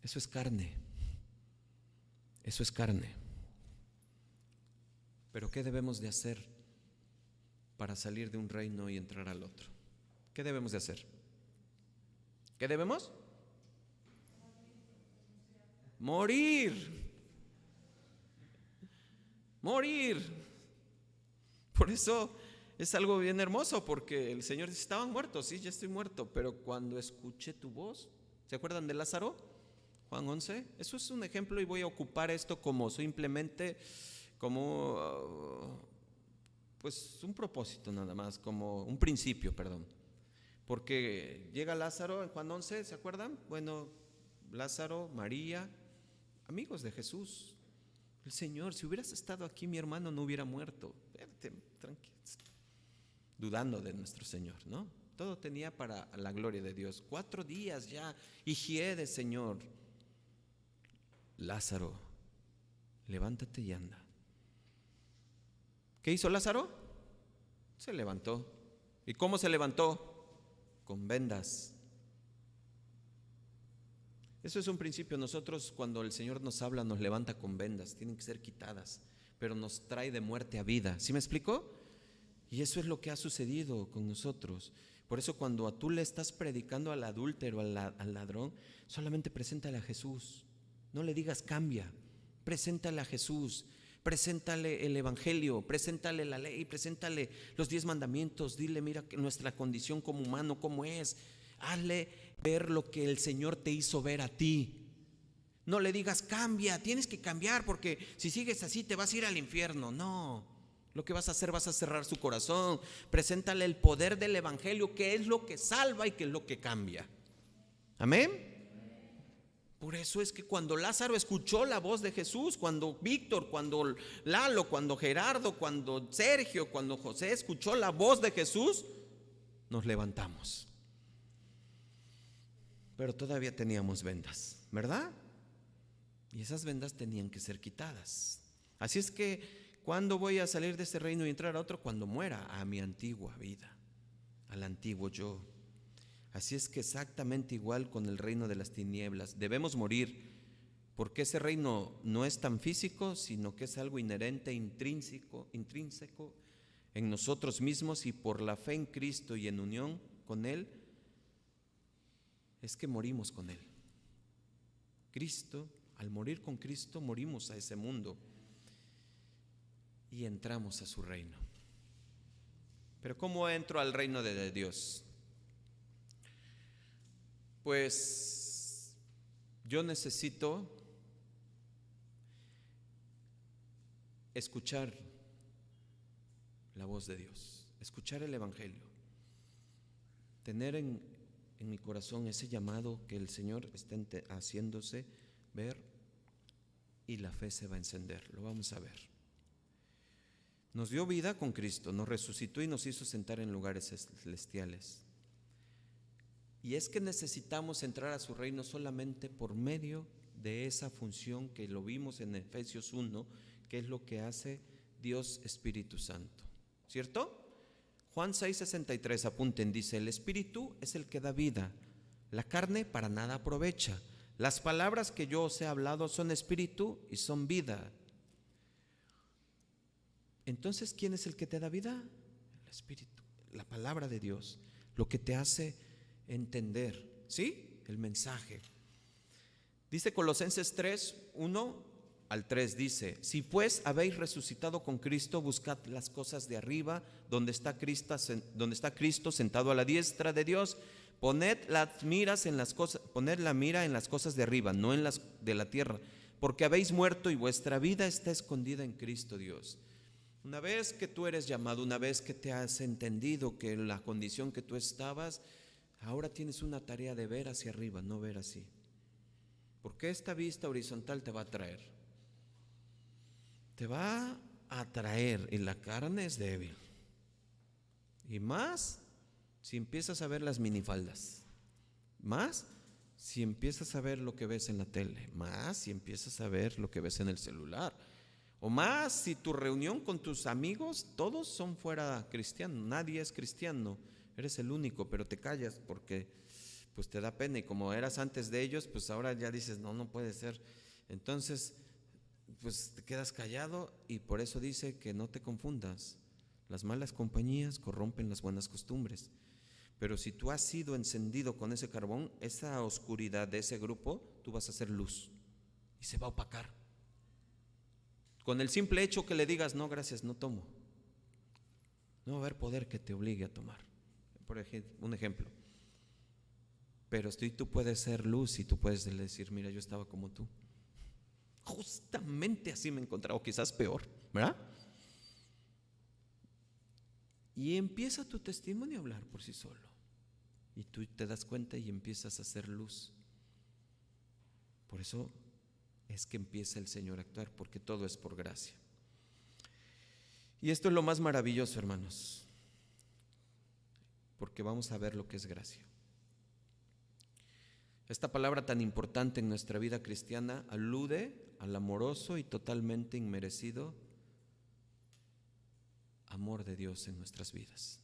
Eso es carne. Eso es carne. Pero ¿qué debemos de hacer para salir de un reino y entrar al otro? ¿Qué debemos de hacer? ¿Qué debemos? Morir. Morir. Por eso es algo bien hermoso, porque el Señor dice: estaban muertos, sí, ya estoy muerto, pero cuando escuché tu voz. ¿Se acuerdan de Lázaro? Juan 11. Eso es un ejemplo, y voy a ocupar esto como simplemente como pues un propósito nada más, como un principio, perdón. Porque llega Lázaro en Juan 11, ¿se acuerdan? Bueno, Lázaro, María, amigos de Jesús. El Señor: si hubieras estado aquí, mi hermano no hubiera muerto. Tranquilo, dudando de nuestro Señor, ¿no? Todo tenía para la gloria de Dios. 4 días ya, higiene, Señor. Lázaro, levántate y anda. ¿Qué hizo Lázaro? Se levantó. ¿Y cómo se levantó? Con vendas. Eso es un principio. Nosotros, cuando el Señor nos habla, nos levanta con vendas. Tienen que ser quitadas, pero nos trae de muerte a vida. ¿Sí me explicó? Y eso es lo que ha sucedido con nosotros. Por eso, cuando tú le estás predicando al adúltero, al ladrón, solamente preséntale a Jesús. No le digas cambia. Preséntale a Jesús. Preséntale el evangelio, preséntale la ley, preséntale los 10 mandamientos. Dile: mira nuestra condición como humano, cómo es. Hazle ver lo que el Señor te hizo ver a ti. No le digas cambia, tienes que cambiar, porque si sigues así te vas a ir al infierno. No, lo que vas a hacer, vas a cerrar su corazón. Preséntale el poder del evangelio, que es lo que salva y que es lo que cambia. Amén. Por eso es que cuando Lázaro escuchó la voz de Jesús, cuando Víctor, cuando Lalo, cuando Gerardo, cuando Sergio, cuando José escuchó la voz de Jesús, nos levantamos. Pero todavía teníamos vendas, ¿verdad? Y esas vendas tenían que ser quitadas. Así es que, ¿cuándo voy a salir de este reino y entrar a otro? Cuando muera a mi antigua vida, al antiguo yo. Así es que exactamente igual con el reino de las tinieblas. Debemos morir, porque ese reino no es tan físico, sino que es algo inherente, intrínseco en nosotros mismos, y por la fe en Cristo y en unión con Él, es que morimos con Él. Cristo, al morir con Cristo, morimos a ese mundo y entramos a su reino. Pero ¿cómo entro al reino de Dios? Pues yo necesito escuchar la voz de Dios, escuchar el evangelio, tener en mi corazón ese llamado que el Señor está haciéndose ver, y la fe se va a encender. Lo vamos a ver. Nos dio vida con Cristo, nos resucitó y nos hizo sentar en lugares celestiales. Y es que necesitamos entrar a su reino solamente por medio de esa función que lo vimos en Efesios 1, que es lo que hace Dios Espíritu Santo, ¿cierto? Juan 6:63, apunten, dice: el Espíritu es el que da vida, la carne para nada aprovecha. Las palabras que yo os he hablado son espíritu y son vida. Entonces, ¿quién es el que te da vida? El Espíritu, la palabra de Dios, lo que te hace entender, ¿sí? El mensaje. Dice Colosenses 3, 1 al 3, dice: si pues habéis resucitado con Cristo, buscad las cosas de arriba, donde está Cristo sentado a la diestra de Dios. Poned la mira en las cosas de arriba, no en las de la tierra, porque habéis muerto y vuestra vida está escondida en Cristo Dios. Una vez que tú eres llamado, una vez que te has entendido que la condición que tú estabas, ahora tienes una tarea de ver hacia arriba, no ver así. Porque esta vista horizontal te va a atraer. Te va a atraer y la carne es débil. Y más si empiezas a ver las minifaldas. Más si empiezas a ver lo que ves en la tele. Más si empiezas a ver lo que ves en el celular. O más si tu reunión con tus amigos, todos son fuera cristianos. Nadie es cristiano. Eres el único, pero te callas porque pues te da pena. Y como eras antes de ellos, pues ahora ya dices, no puede ser. Entonces pues te quedas callado, y por eso dice que no te confundas. Las malas compañías corrompen las buenas costumbres. Pero si tú has sido encendido con ese carbón, esa oscuridad de ese grupo, tú vas a hacer luz y se va a opacar. Con el simple hecho que le digas, no gracias, no tomo, no va a haber poder que te obligue a tomar. Por ejemplo, un ejemplo. Pero tú puedes ser luz y tú puedes decir, mira, yo estaba como tú. Justamente así me he encontrado, quizás peor, ¿verdad? Y empieza tu testimonio a hablar por sí solo. Y tú te das cuenta y empiezas a hacer luz. Por eso es que empieza el Señor a actuar, porque todo es por gracia. Y esto es lo más maravilloso, hermanos, porque vamos a ver lo que es gracia. Esta palabra tan importante en nuestra vida cristiana alude al amoroso y totalmente inmerecido amor de Dios en nuestras vidas.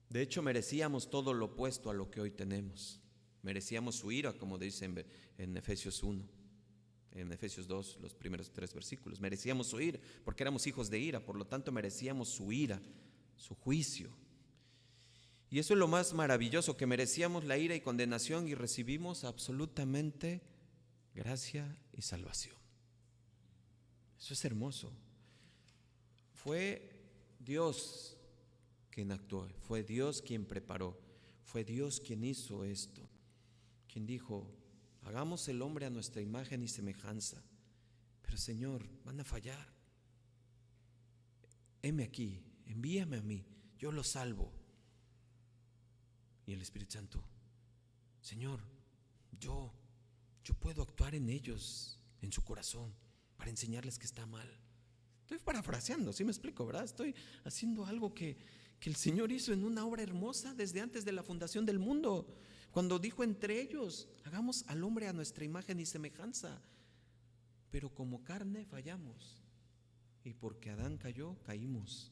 De hecho, merecíamos todo lo opuesto a lo que hoy tenemos. Merecíamos su ira, como dice en Efesios 1, en Efesios 2, los primeros 3 versículos. Merecíamos su ira porque éramos hijos de ira, por lo tanto merecíamos su ira, su juicio. Y eso es lo más maravilloso, que merecíamos la ira y condenación y recibimos absolutamente gracia y salvación. Eso es hermoso. Fue Dios quien actuó, fue Dios quien preparó, fue Dios quien hizo esto, quien dijo, hagamos el hombre a nuestra imagen y semejanza. Pero Señor, van a fallar. Heme aquí, envíame a mí, yo los salvo. Y el Espíritu Santo, Señor, yo puedo actuar en ellos, en su corazón, para enseñarles que está mal. Estoy parafraseando, ¿sí me explico, verdad? Estoy haciendo algo que el Señor hizo en una obra hermosa desde antes de la fundación del mundo, cuando dijo entre ellos, hagamos al hombre a nuestra imagen y semejanza. Pero como carne fallamos, y porque Adán cayó, caímos.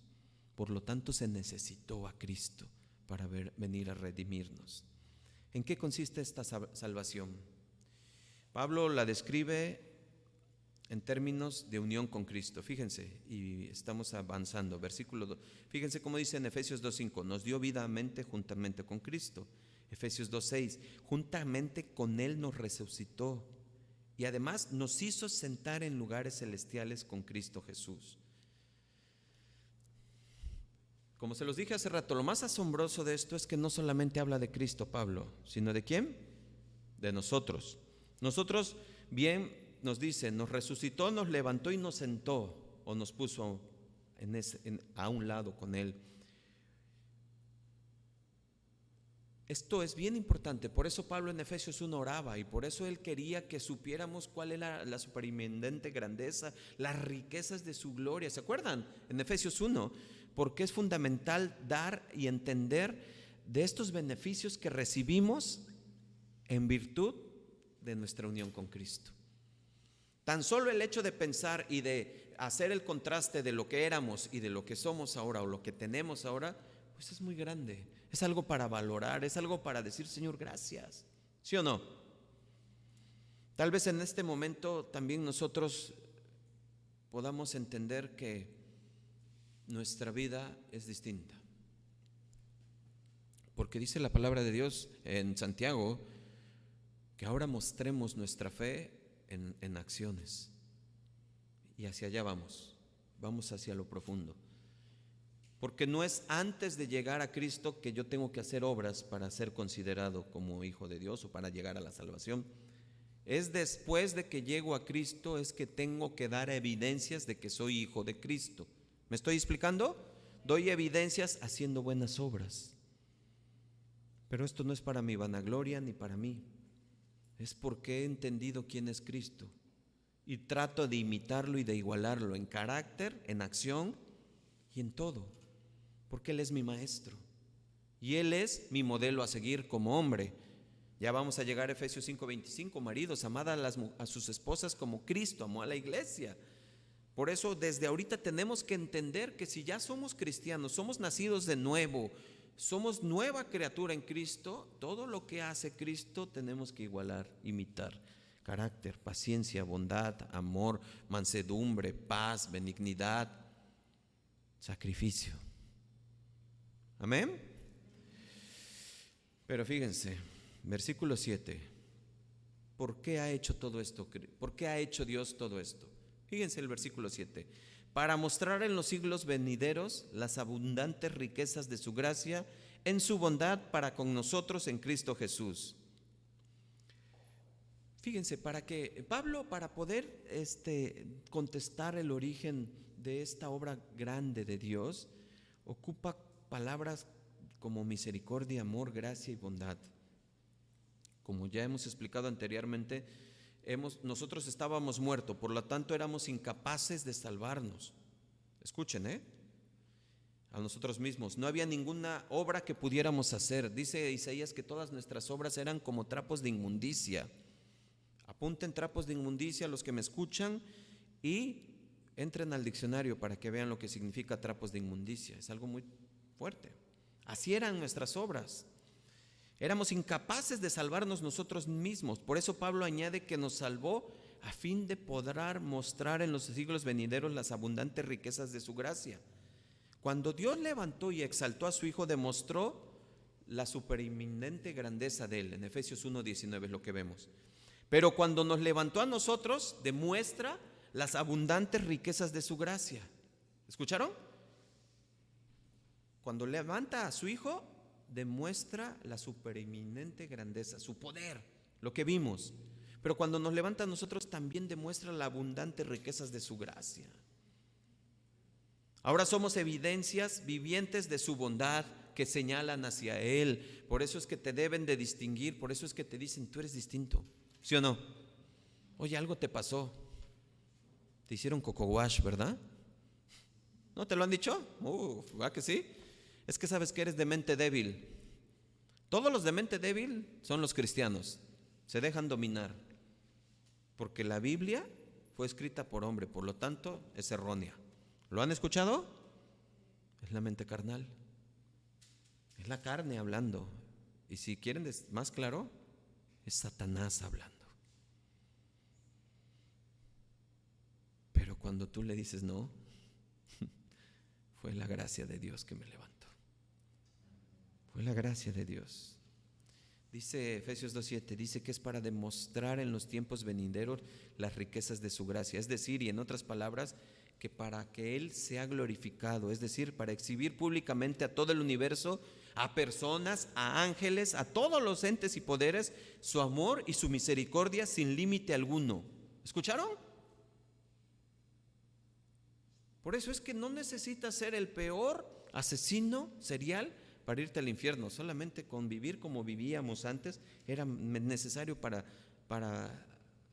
Por lo tanto se necesitó a Cristo para venir a redimirnos. ¿En qué consiste esta salvación? Pablo la describe en términos de unión con Cristo. Fíjense, y estamos avanzando. Versículo 2. Fíjense cómo dice en Efesios 2:5, nos dio vida juntamente con Cristo. Efesios 2:6, juntamente con Él nos resucitó y además nos hizo sentar en lugares celestiales con Cristo Jesús. Como se los dije hace rato, lo más asombroso de esto es que no solamente habla de Cristo Pablo, sino ¿de quién? De nosotros. Nosotros, bien, nos dice, nos resucitó, nos levantó y nos sentó, o nos puso a un lado con Él. Esto es bien importante, por eso Pablo en Efesios 1 oraba, y por eso él quería que supiéramos cuál era la supereminente grandeza, las riquezas de su gloria. ¿Se acuerdan? En Efesios 1, porque es fundamental dar y entender de estos beneficios que recibimos en virtud de nuestra unión con Cristo. Tan solo el hecho de pensar y de hacer el contraste de lo que éramos y de lo que somos ahora o lo que tenemos ahora, pues es muy grande. Es algo para valorar, es algo para decir, Señor, gracias. ¿Sí o no? Tal vez en este momento también nosotros podamos entender que nuestra vida es distinta. Porque dice la palabra de Dios en Santiago que ahora mostremos nuestra fe en acciones. Y hacia allá vamos hacia lo profundo. Porque no es antes de llegar a Cristo que yo tengo que hacer obras para ser considerado como hijo de Dios o para llegar a la salvación. Es después de que llego a Cristo es que tengo que dar evidencias de que soy hijo de Cristo. ¿Me estoy explicando? Doy evidencias haciendo buenas obras. Pero esto no es para mi vanagloria ni para mí. Es porque he entendido quién es Cristo y trato de imitarlo y de igualarlo en carácter, en acción y en todo. Porque Él es mi maestro y Él es mi modelo a seguir como hombre. Ya vamos a llegar a Efesios 5:25. Maridos, amad a sus esposas como Cristo amó a la iglesia. Por eso desde ahorita tenemos que entender que si ya somos cristianos, somos nacidos de nuevo, somos nueva criatura en Cristo, todo lo que hace Cristo tenemos que igualar, imitar. Carácter, paciencia, bondad, amor, mansedumbre, paz, benignidad, sacrificio. Amén. Pero fíjense, versículo 7. ¿Por qué ha hecho todo esto? ¿Por qué ha hecho Dios todo esto? Fíjense el versículo 7. Para mostrar en los siglos venideros las abundantes riquezas de su gracia en su bondad para con nosotros en Cristo Jesús. Fíjense, para que Pablo, para poder contestar el origen de esta obra grande de Dios, ocupa palabras como misericordia, amor, gracia y bondad. Como ya hemos explicado anteriormente, nosotros estábamos muertos, por lo tanto éramos incapaces de salvarnos. Escuchen, a nosotros mismos. No había ninguna obra que pudiéramos hacer. Dice Isaías que todas nuestras obras eran como trapos de inmundicia. Apunten trapos de inmundicia a los que me escuchan y entren al diccionario para que vean lo que significa trapos de inmundicia. Es algo muy fuerte. Así eran nuestras obras. Éramos incapaces de salvarnos nosotros mismos. Por eso Pablo añade que nos salvó a fin de poder mostrar en los siglos venideros las abundantes riquezas de su gracia. Cuando Dios levantó y exaltó a su Hijo, demostró la supereminente grandeza de Él. En Efesios 1:19 es lo que vemos. Pero cuando nos levantó a nosotros, demuestra las abundantes riquezas de su gracia. ¿Escucharon? Cuando levanta a su Hijo, demuestra la supereminente grandeza, su poder, lo que vimos. Pero cuando nos levanta a nosotros, también demuestra las abundantes riquezas de su gracia. Ahora somos evidencias vivientes de su bondad que señalan hacia Él. Por eso es que te deben de distinguir, por eso es que te dicen, tú eres distinto. ¿Sí o no? Oye, algo te pasó. Te hicieron coco wash, ¿verdad? ¿No te lo han dicho? ¿Va que sí? Es que sabes que eres de mente débil. Todos los de mente débil son los cristianos. Se dejan dominar. Porque la Biblia fue escrita por hombre, por lo tanto es errónea. ¿Lo han escuchado? Es la mente carnal. Es la carne hablando. Y si quieren más claro, es Satanás hablando. Pero cuando tú le dices no, fue la gracia de Dios que me levantó. Fue la gracia de Dios. Dice Efesios 2:7, dice que es para demostrar en los tiempos venideros las riquezas de su gracia. Es decir, y en otras palabras, que para que Él sea glorificado, es decir, para exhibir públicamente a todo el universo, a personas, a ángeles, a todos los entes y poderes, su amor y su misericordia sin límite alguno. ¿Escucharon? Por eso es que no necesitas ser el peor asesino serial para irte al infierno. Solamente con vivir como vivíamos antes era necesario para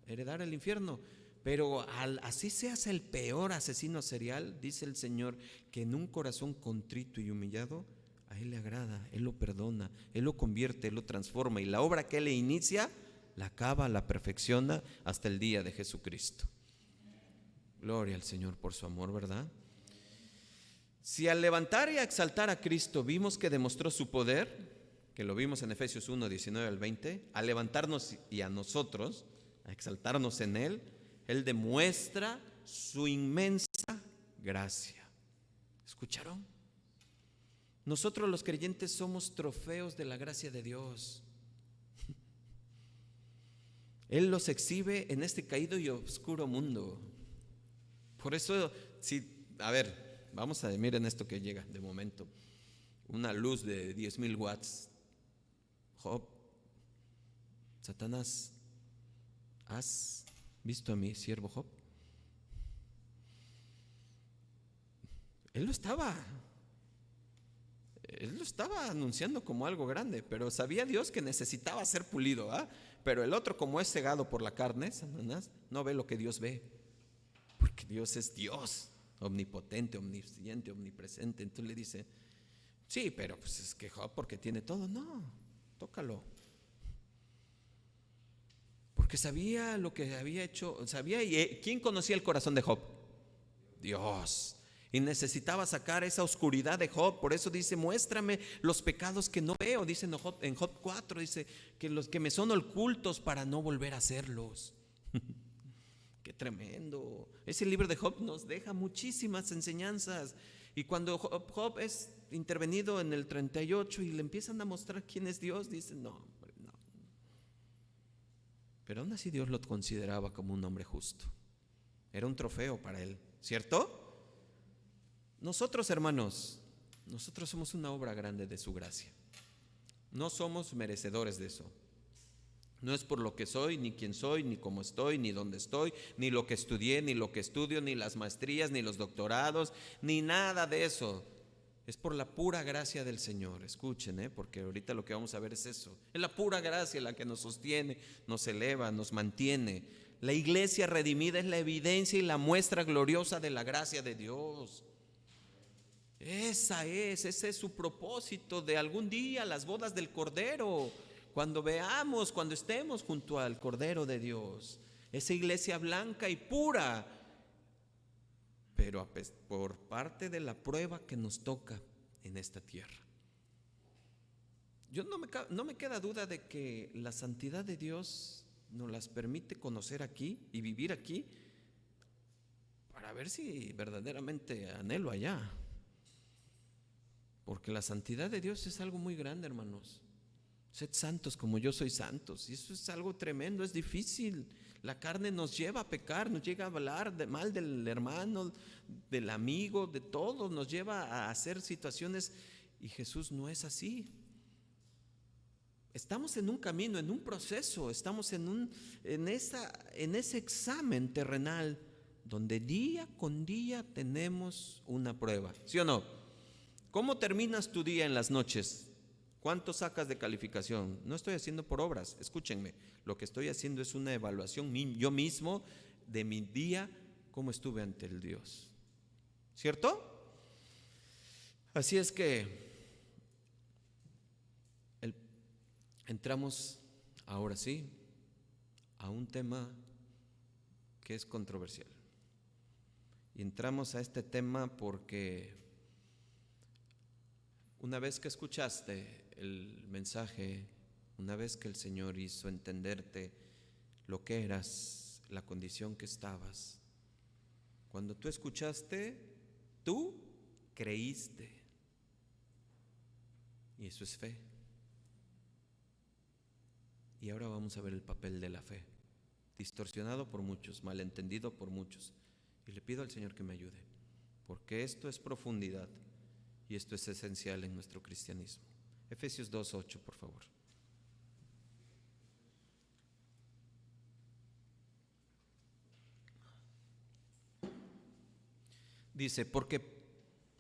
heredar el infierno. Pero así seas el peor asesino serial, dice el Señor, que en un corazón contrito y humillado, a Él le agrada, Él lo perdona, Él lo convierte, Él lo transforma. Y la obra que Él le inicia, la acaba, la perfecciona hasta el día de Jesucristo. Gloria al Señor por su amor, ¿verdad? Si al levantar y a exaltar a Cristo vimos que demostró su poder, que lo vimos en Efesios 1:19 al 20, al levantarnos y a nosotros, a exaltarnos en Él, Él demuestra su inmensa gracia. ¿Escucharon? Nosotros los creyentes somos trofeos de la gracia de Dios. Él los exhibe en este caído y oscuro mundo. Por eso, vamos a miren esto que llega de momento. Una luz de 10,000 watts. Job, Satanás, ¿has visto a mi siervo Job? Él lo estaba anunciando como algo grande, pero sabía Dios que necesitaba ser pulido, ¿ah? Pero el otro, como es cegado por la carne, Satanás, no ve lo que Dios ve, porque Dios es Dios, omnipotente, omnisciente, omnipresente. Entonces le dice, sí, pero pues es que Job, porque tiene todo. No, tócalo. Porque sabía lo que había hecho, sabía. ¿Y quién conocía el corazón de Job? Dios. Y necesitaba sacar esa oscuridad de Job. Por eso dice, muéstrame los pecados que no veo. Dice en Job 4, dice que los que me son ocultos para no volver a hacerlos. Qué tremendo. Ese libro de Job nos deja muchísimas enseñanzas. Y cuando Job es intervenido en el 38 y le empiezan a mostrar quién es Dios, dice, no, hombre, no. Pero aún así Dios lo consideraba como un hombre justo. Era un trofeo para él, ¿cierto? Nosotros, hermanos, nosotros somos una obra grande de su gracia. No somos merecedores de eso. No es por lo que soy, ni quién soy, ni cómo estoy, ni dónde estoy, ni lo que estudié, ni lo que estudio, ni las maestrías, ni los doctorados, ni nada de eso. Es por la pura gracia del Señor. Escuchen, porque ahorita lo que vamos a ver es eso. Es la pura gracia la que nos sostiene, nos eleva, nos mantiene. La iglesia redimida es la evidencia y la muestra gloriosa de la gracia de Dios. Ese es su propósito de algún día, las bodas del Cordero. Cuando estemos junto al Cordero de Dios, esa iglesia blanca y pura, pero por parte de la prueba que nos toca en esta tierra. No me queda duda de que la santidad de Dios nos las permite conocer aquí y vivir aquí para ver si verdaderamente anhelo allá. Porque la santidad de Dios es algo muy grande, hermanos. Sed santos como yo soy santos. Y eso es algo tremendo, es difícil. La carne nos lleva a pecar, nos llega a hablar mal del hermano, del amigo, de todo. Nos lleva a hacer situaciones. Y Jesús no es así. Estamos en un camino, en un proceso. Estamos en ese examen terrenal donde día con día tenemos una prueba. ¿Sí o no? ¿Cómo terminas tu día en las noches? ¿Cuánto sacas de calificación? No estoy haciendo por obras, escúchenme. Lo que estoy haciendo es una evaluación yo mismo de mi día, cómo estuve ante el Dios. ¿Cierto? Así es que entramos ahora sí a un tema que es controversial. Y entramos a este tema porque una vez que escuchaste el mensaje, una vez que el Señor hizo entenderte lo que eras, la condición que estabas, cuando tú escuchaste, tú creíste. Y eso es fe. Y ahora vamos a ver el papel de la fe, distorsionado por muchos, malentendido por muchos. Y le pido al Señor que me ayude, porque esto es profundidad. Y esto es esencial en nuestro cristianismo. Efesios 2:8, por favor. Dice, porque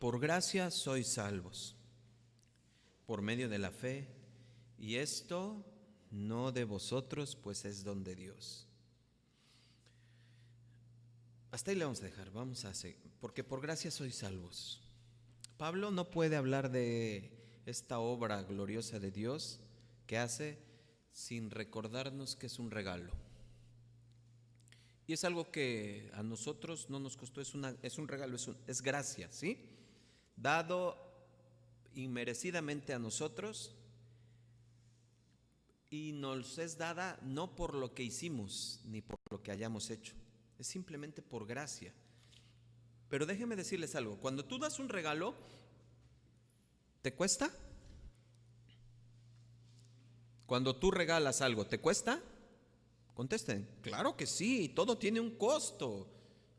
por gracia sois salvos, por medio de la fe, y esto no de vosotros, pues es don de Dios. Hasta ahí le vamos a dejar, vamos a seguir. Porque por gracia sois salvos. Pablo no puede hablar de esta obra gloriosa de Dios que hace sin recordarnos que es un regalo. Y es algo que a nosotros no nos costó, es un regalo, es gracia, ¿sí? Dado inmerecidamente a nosotros, y nos es dada no por lo que hicimos ni por lo que hayamos hecho, es simplemente por gracia. Pero déjenme decirles algo, cuando tú das un regalo, ¿Te cuesta? Cuando tú regalas algo, ¿te cuesta? Contesten. Claro que sí, todo tiene un costo.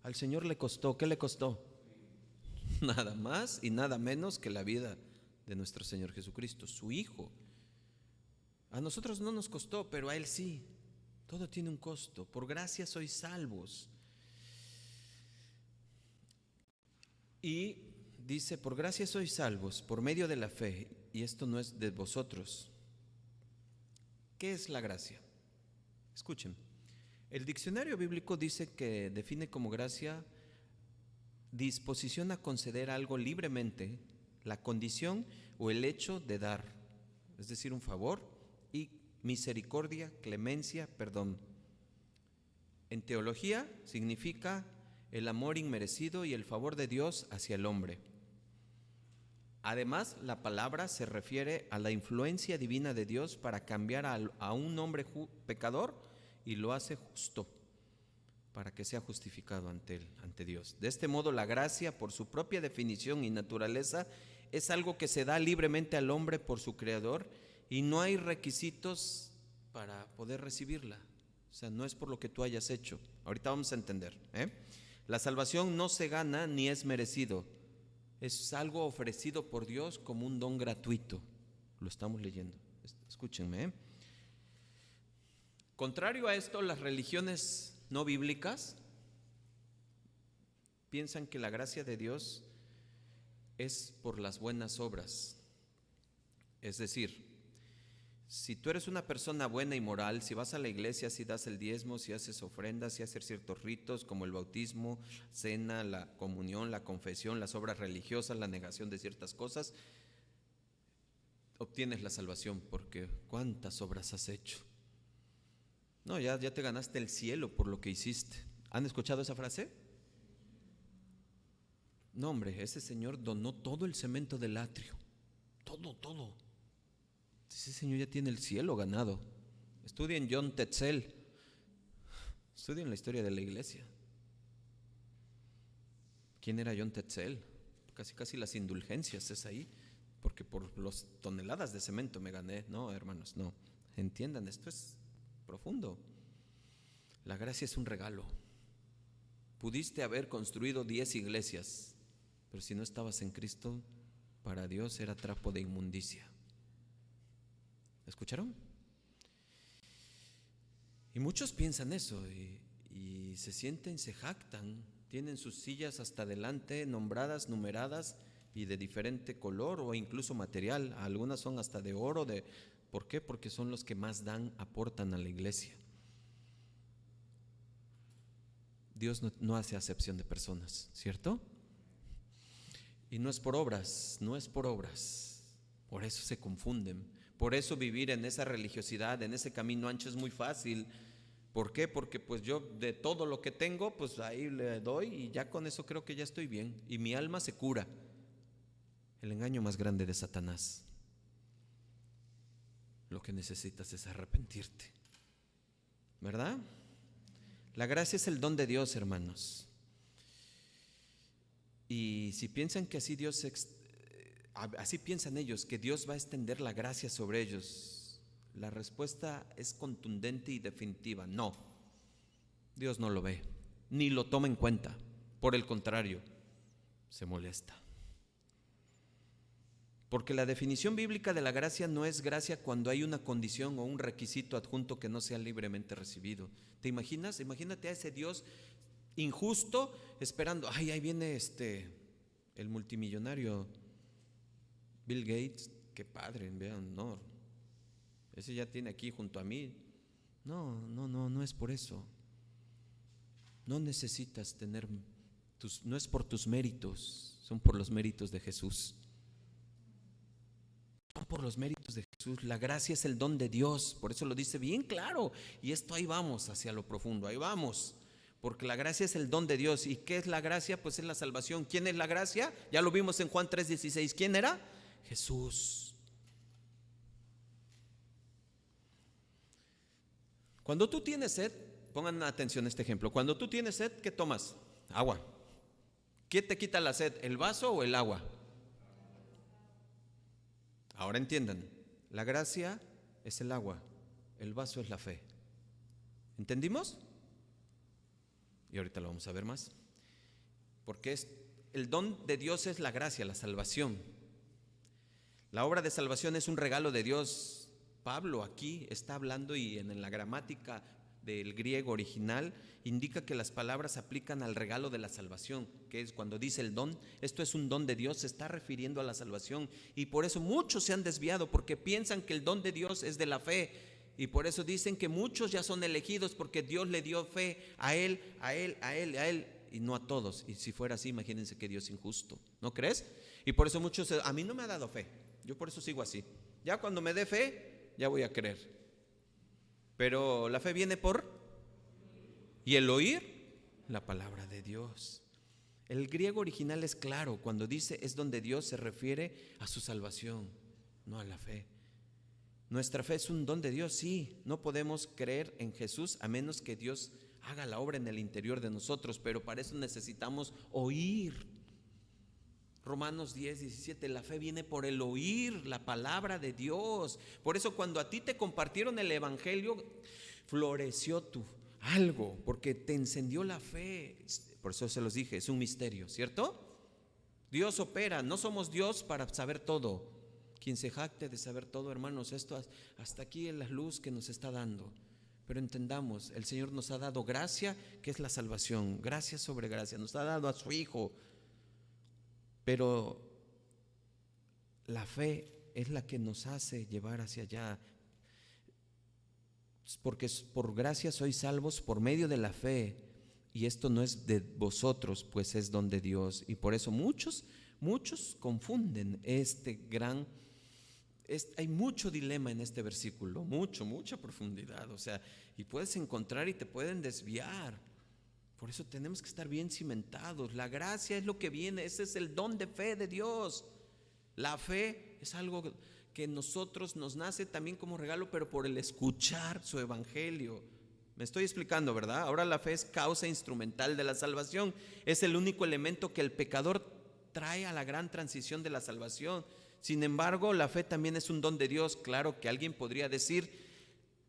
Al Señor le costó. ¿Qué le costó? Nada más y nada menos que la vida de nuestro Señor Jesucristo, su Hijo. A nosotros no nos costó, pero a Él sí. Todo tiene un costo. Por gracia sois salvos. Y dice, por gracia sois salvos, por medio de la fe, y esto no es de vosotros. ¿Qué es la gracia? Escuchen, el diccionario bíblico dice que define como gracia disposición a conceder algo libremente, la condición o el hecho de dar, es decir, un favor, y misericordia, clemencia, perdón. En teología significa el amor inmerecido y el favor de Dios hacia el hombre. Además, la palabra se refiere a la influencia divina de Dios para cambiar a un hombre pecador y lo hace justo para que sea justificado ante Dios. De este modo, la gracia, por su propia definición y naturaleza, es algo que se da libremente al hombre por su Creador y no hay requisitos para poder recibirla. O sea, no es por lo que tú hayas hecho. Ahorita vamos a entender. La salvación no se gana ni es merecido. Es algo ofrecido por Dios como un don gratuito. Lo estamos leyendo. Escúchenme. Contrario a esto, las religiones no bíblicas piensan que la gracia de Dios es por las buenas obras. Es decir, si tú eres una persona buena y moral, si vas a la iglesia, si das el diezmo, si haces ofrendas, si haces ciertos ritos como el bautismo, cena, la comunión, la confesión, las obras religiosas, la negación de ciertas cosas, obtienes la salvación, porque ¿cuántas obras has hecho? No, ya te ganaste el cielo por lo que hiciste. ¿Han escuchado esa frase? No, hombre, ese señor donó todo el cemento del atrio. Todo. Ese señor ya tiene el cielo ganado. Estudien John Tetzel. Estudien la historia de la iglesia. ¿Quién era John Tetzel? Casi las indulgencias es ahí, porque por las toneladas de cemento me gané. No, hermanos, no. Entiendan, esto es profundo. La gracia es un regalo. Pudiste haber construido 10 iglesias, pero si no estabas en Cristo, para Dios era trapo de inmundicia. ¿Escucharon? Y muchos piensan eso y se sienten, se jactan, tienen sus sillas hasta adelante nombradas, numeradas y de diferente color o incluso material. Algunas son hasta de oro. ¿Por qué? Porque son los que más dan, aportan a la iglesia. Dios no hace acepción de personas, ¿cierto? Y no es por obras. Por eso se confunden. Por eso vivir en esa religiosidad, en ese camino ancho es muy fácil. ¿Por qué? Porque pues yo de todo lo que tengo, pues ahí le doy y ya con eso creo que ya estoy bien. Y mi alma se cura. El engaño más grande de Satanás. Lo que necesitas es arrepentirte, ¿verdad? La gracia es el don de Dios, hermanos. Y si piensan que así piensan ellos, que Dios va a extender la gracia sobre ellos, la respuesta es contundente y definitiva: no. Dios no lo ve, ni lo toma en cuenta. Por el contrario, se molesta. Porque la definición bíblica de la gracia no es gracia cuando hay una condición o un requisito adjunto que no sea libremente recibido. ¿Te imaginas? Imagínate a ese Dios injusto esperando. Ahí viene el multimillonario Bill Gates. Qué padre, vean, no. Ese ya tiene aquí junto a mí. No es por eso. No necesitas tener no es por tus méritos, son por los méritos de Jesús. Por los méritos de Jesús. La gracia es el don de Dios, por eso lo dice bien claro. Y esto ahí vamos hacia lo profundo, ahí vamos. Porque la gracia es el don de Dios. ¿Y qué es la gracia? Pues es la salvación. ¿Quién es la gracia? Ya lo vimos en Juan 3:16. ¿Quién era? Jesús. Cuando tú tienes sed, pongan atención a este ejemplo. Cuando tú tienes sed, ¿qué tomas? Agua. ¿Qué te quita la sed? ¿El vaso o el agua? Ahora entiendan, la gracia es el agua, el vaso es la fe. ¿Entendimos? Y ahorita lo vamos a ver más. Porque el don de Dios es la gracia, la salvación. La obra de salvación es un regalo de Dios. Pablo aquí está hablando y en la gramática del griego original indica que las palabras se aplican al regalo de la salvación, que es cuando dice el don, esto es un don de Dios, se está refiriendo a la salvación. Y por eso muchos se han desviado, porque piensan que el don de Dios es de la fe. Y por eso dicen que muchos ya son elegidos porque Dios le dio fe a él, y no a todos. Y si fuera así, imagínense que Dios es injusto, ¿no crees? Y por eso muchos, a mí no me ha dado fe, yo por eso sigo así. Ya cuando me dé fe, ya voy a creer. Pero la fe viene y el oír la palabra de Dios. El griego original es claro, cuando dice es donde Dios se refiere a su salvación, no a la fe. Nuestra fe es un don de Dios, sí. No podemos creer en Jesús a menos que Dios haga la obra en el interior de nosotros, pero para eso necesitamos oír. Romanos 10:17, la fe viene por el oír la palabra de Dios. Por eso cuando a ti te compartieron el evangelio, floreció algo, porque te encendió la fe. Por eso se los dije, es un misterio, ¿cierto? Dios opera, no somos Dios para saber todo. Quien se jacte de saber todo, hermanos, esto hasta aquí es la luz que nos está dando. Pero entendamos, el Señor nos ha dado gracia, que es la salvación, gracia sobre gracia, nos ha dado a su Hijo. Pero la fe es la que nos hace llevar hacia allá. Porque por gracia sois salvos por medio de la fe. Y esto no es de vosotros, pues es don de Dios. Y por eso muchos confunden hay mucho dilema en este versículo, mucha profundidad, y puedes encontrar y te pueden desviar. Por eso tenemos que estar bien cimentados. La gracia es lo que viene, ese es el don de fe de Dios. La fe es algo que nosotros nos nace también como regalo, pero por el escuchar su evangelio. Me estoy explicando, ¿verdad? Ahora la fe es causa instrumental de la salvación. Es el único elemento que el pecador trae a la gran transición de la salvación. Sin embargo, la fe también es un don de Dios. Claro que alguien podría decir,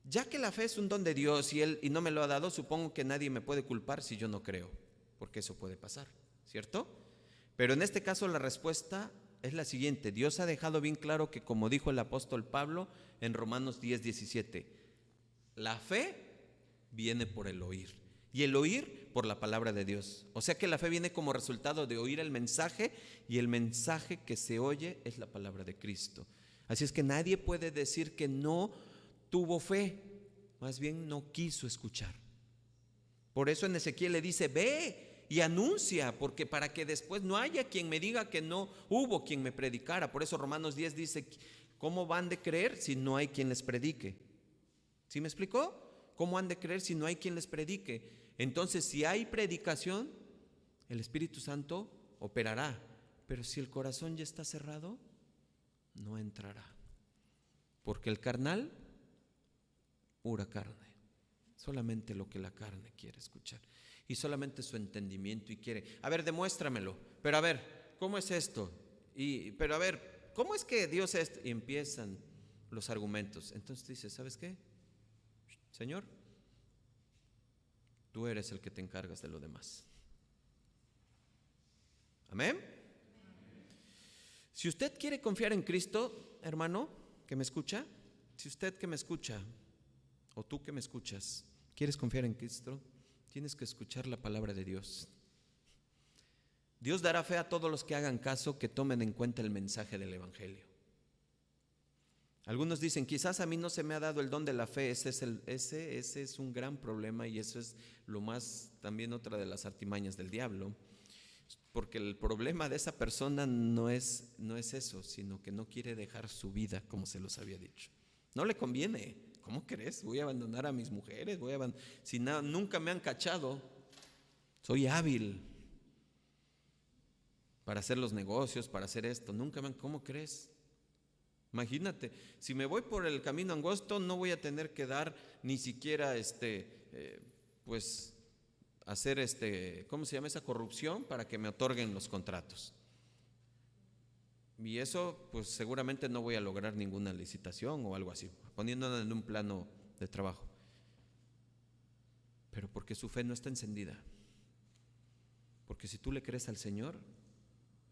ya que la fe es un don de Dios y no me lo ha dado, supongo que nadie me puede culpar si yo no creo, porque eso puede pasar, ¿cierto? Pero en este caso la respuesta es la siguiente. Dios ha dejado bien claro que, como dijo el apóstol Pablo en Romanos 10:17, la fe viene por el oír, y el oír por la palabra de Dios. O sea que la fe viene como resultado de oír el mensaje, y el mensaje que se oye es la palabra de Cristo. Así es que nadie puede decir que no tuvo fe, más bien no quiso escuchar. Por eso en Ezequiel le dice, ve y anuncia, porque para que después no haya quien me diga que no hubo quien me predicara. Por eso Romanos 10 dice, ¿cómo van de creer si no hay quien les predique? ¿Sí me explicó? ¿Cómo han de creer si no hay quien les predique? Entonces, si hay predicación, el Espíritu Santo operará. Pero si el corazón ya está cerrado, no entrará. Porque el carnal, pura carne, solamente lo que la carne quiere escuchar, y solamente su entendimiento y quiere, a ver, demuéstramelo, pero a ver, ¿cómo es esto? Pero a ver, ¿cómo es que Dios es? Y empiezan los argumentos. Entonces dice, ¿sabes qué? Señor, tú eres el que te encargas de lo demás. Amén. Si usted quiere confiar en Cristo, hermano, que me escucha, si usted que me escucha, o tú que me escuchas, quieres confiar en Cristo, tienes que escuchar la palabra de Dios. Dios dará fe a todos los que hagan caso, que tomen en cuenta el mensaje del evangelio. Algunos dicen, quizás a mí no se me ha dado el don de la fe. Ese es un gran problema, y eso es lo más, también otra de las artimañas del diablo, porque el problema de esa persona no es eso, sino que no quiere dejar su vida, como se los había dicho. No le conviene. ¿Cómo crees? Voy a abandonar a mis mujeres, si nunca me han cachado, soy hábil para hacer los negocios, para hacer esto, ¿cómo crees? Imagínate, si me voy por el camino angosto, no voy a tener que dar ni siquiera pues hacer ¿cómo se llama esa corrupción? Para que me otorguen los contratos. Y eso, pues seguramente no voy a lograr ninguna licitación o algo así, poniéndonos en un plano de trabajo. Pero porque su fe no está encendida. Porque si tú le crees al Señor,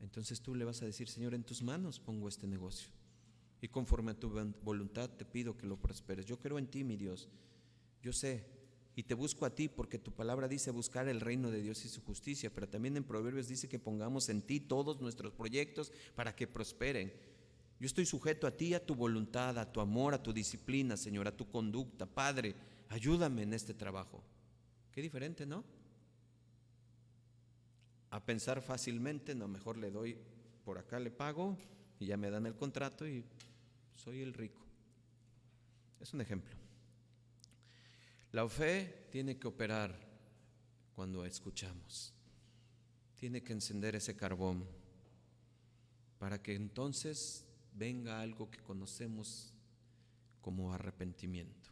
entonces tú le vas a decir: Señor, en tus manos pongo este negocio, y conforme a tu voluntad te pido que lo prosperes. Yo creo en ti, mi Dios, yo sé, y te busco a ti, porque tu palabra dice buscar el reino de Dios y su justicia, pero también en Proverbios dice que pongamos en ti todos nuestros proyectos para que prosperen. Yo estoy sujeto a ti, a tu voluntad, a tu amor, a tu disciplina, Señor, a tu conducta. Padre, ayúdame en este trabajo. Qué diferente, ¿no? A pensar fácilmente: no, mejor le doy por acá, le pago y ya me dan el contrato y soy el rico. Es un ejemplo. La fe tiene que operar cuando escuchamos. Tiene que encender ese carbón para que entonces venga algo que conocemos como arrepentimiento.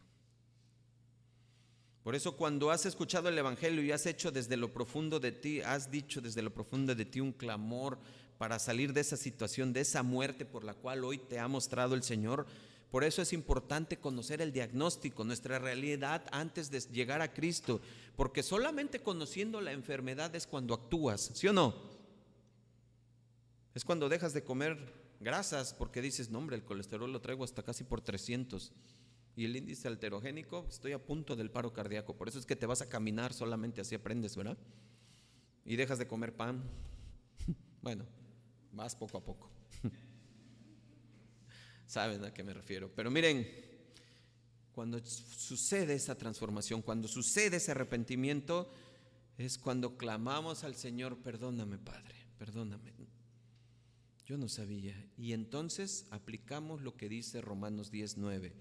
Por eso, cuando has escuchado el Evangelio y has hecho desde lo profundo de ti, has dicho desde lo profundo de ti un clamor para salir de esa situación, de esa muerte por la cual hoy te ha mostrado el Señor. Por eso es importante conocer el diagnóstico, nuestra realidad antes de llegar a Cristo, porque solamente conociendo la enfermedad es cuando actúas, ¿sí o no? Es cuando dejas de comer grasas porque dices: no, hombre, el colesterol lo traigo hasta casi por 300 y el índice alterogénico, estoy a punto del paro cardíaco. Por eso es que te vas a caminar, solamente así aprendes, ¿verdad? Y dejas de comer pan. Bueno, vas poco a poco. ¿Saben a qué me refiero? Pero miren, cuando sucede esa transformación, cuando sucede ese arrepentimiento, es cuando clamamos al Señor: perdóname, Padre, perdóname, yo no sabía. Y entonces aplicamos lo que dice Romanos 10:9.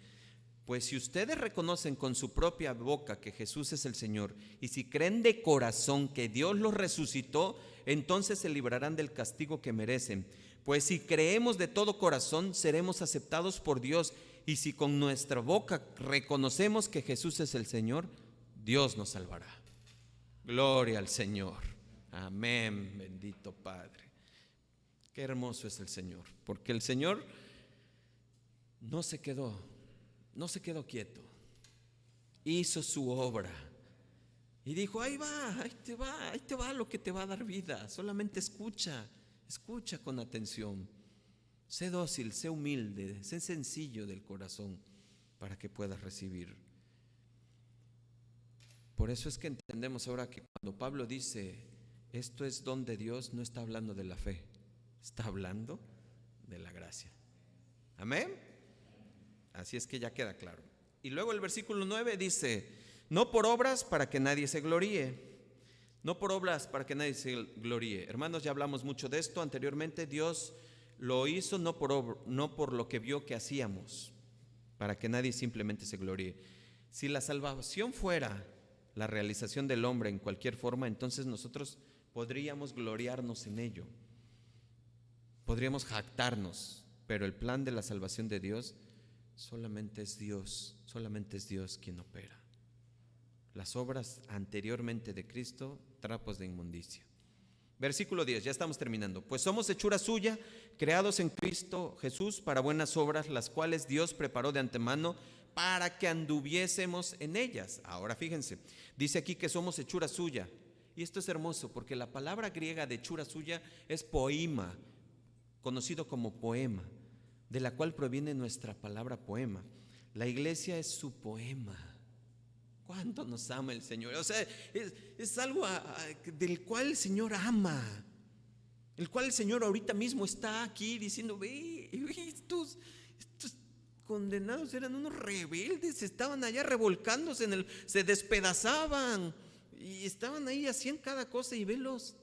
Pues si ustedes reconocen con su propia boca que Jesús es el Señor, y si creen de corazón que Dios los resucitó, entonces se librarán del castigo que merecen. Pues si creemos de todo corazón, seremos aceptados por Dios. Y si con nuestra boca reconocemos que Jesús es el Señor, Dios nos salvará. Gloria al Señor. Amén, bendito Padre. Qué hermoso es el Señor, porque el Señor no se quedó quieto. Hizo su obra y dijo: ahí te va lo que te va a dar vida. Solamente escucha con atención. Sé dócil, sé humilde, sé sencillo del corazón para que puedas recibir. Por eso es que entendemos ahora que cuando Pablo dice: esto es don de Dios, no está hablando de la fe, está hablando de la gracia. Amén. Así es que ya queda claro. Y luego el versículo 9 dice: no por obras para que nadie se gloríe. No por obras para que nadie se gloríe. Hermanos, ya hablamos mucho de esto anteriormente. Dios lo hizo no por lo que vio que hacíamos, para que nadie simplemente se gloríe. Si la salvación fuera la realización del hombre en cualquier forma, entonces nosotros podríamos gloriarnos en ello, podríamos jactarnos. Pero el plan de la salvación de Dios solamente es Dios quien opera. Las obras anteriormente de Cristo, trapos de inmundicia. Versículo 10, ya estamos terminando. Pues somos hechura suya, creados en Cristo Jesús para buenas obras, las cuales Dios preparó de antemano para que anduviésemos en ellas. Ahora fíjense, dice aquí que somos hechura suya. Y esto es hermoso porque la palabra griega de hechura suya es poima, conocido como poema, de la cual proviene nuestra palabra poema. La iglesia es su poema. ¿Cuánto nos ama el Señor? O sea, es algo del cual el Señor ama, el cual el Señor ahorita mismo está aquí diciendo: ve, estos condenados eran unos rebeldes, estaban allá revolcándose se despedazaban y estaban ahí, hacían cada cosa, y velos.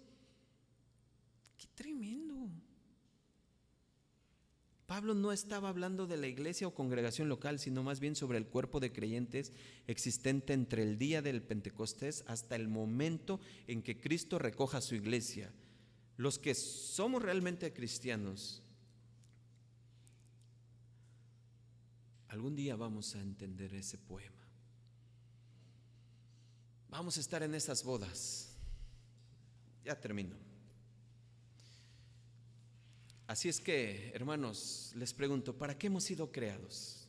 Qué tremendo. Pablo no estaba hablando de la iglesia o congregación local, sino más bien sobre el cuerpo de creyentes existente entre el día del Pentecostés hasta el momento en que Cristo recoja su iglesia. Los que somos realmente cristianos, algún día vamos a entender ese poema. Vamos a estar en esas bodas. Ya termino. Así es que, hermanos, les pregunto, ¿para qué hemos sido creados?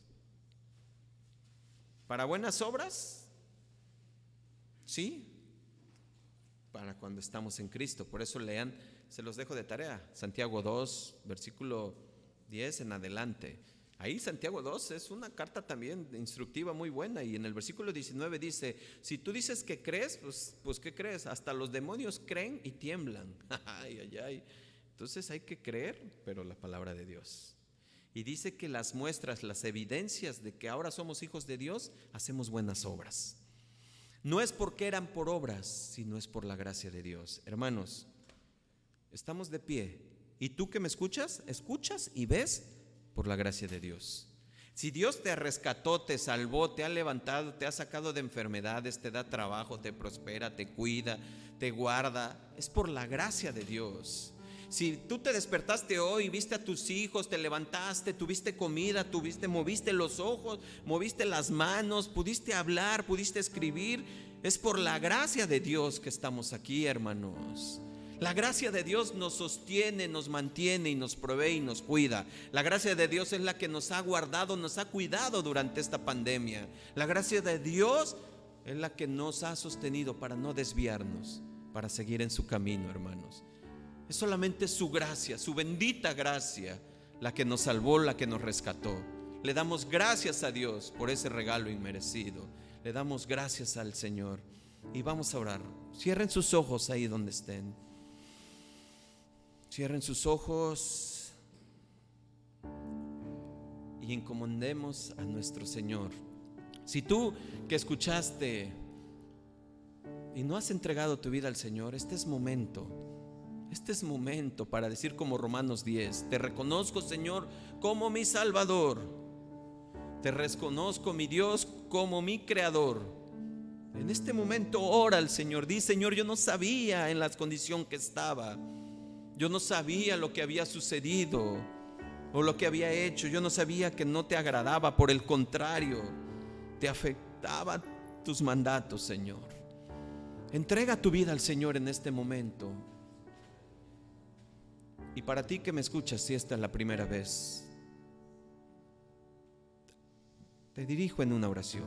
¿Para buenas obras? Sí, para cuando estamos en Cristo. Por eso lean, se los dejo de tarea, Santiago 2, versículo 10 en adelante. Ahí Santiago 2 es una carta también instructiva muy buena, y en el versículo 19 dice: si tú dices que crees, pues ¿qué crees? Hasta los demonios creen y tiemblan. Ay, ay, ay. Entonces hay que creer, pero la palabra de Dios. Y dice que las muestras, las evidencias de que ahora somos hijos de Dios, hacemos buenas obras. No es porque eran por obras, sino es por la gracia de Dios. Hermanos, estamos de pie, y tú que me escuchas y ves por la gracia de Dios. Si Dios te rescató, te salvó, te ha levantado, te ha sacado de enfermedades, te da trabajo, te prospera, te cuida, te guarda, es por la gracia de Dios. Si tú te despertaste hoy, viste a tus hijos, te levantaste, tuviste comida, moviste los ojos, moviste las manos, pudiste hablar, pudiste escribir, es por la gracia de Dios que estamos aquí, hermanos. La gracia de Dios nos sostiene, nos mantiene y nos provee y nos cuida. La gracia de Dios es la que nos ha guardado, nos ha cuidado durante esta pandemia. La gracia de Dios es la que nos ha sostenido para no desviarnos, para seguir en su camino, hermanos. Es solamente su gracia, su bendita gracia, la que nos salvó, la que nos rescató. Le damos gracias a Dios por ese regalo inmerecido. Le damos gracias al Señor y vamos a orar. Cierren sus ojos ahí donde estén. Cierren sus ojos y encomendemos a nuestro Señor. Si tú que escuchaste y no has entregado tu vida al Señor, este es momento para decir como Romanos 10: te reconozco, Señor, como mi Salvador. Te reconozco, mi Dios, como mi Creador. En este momento ora al Señor. Di: Señor, yo no sabía en la condición que estaba. Yo no sabía lo que había sucedido o lo que había hecho. Yo no sabía que no te agradaba. Por el contrario, te afectaba tus mandatos, Señor. Entrega tu vida al Señor en este momento. Y para ti que me escuchas, si esta es la primera vez, te dirijo en una oración.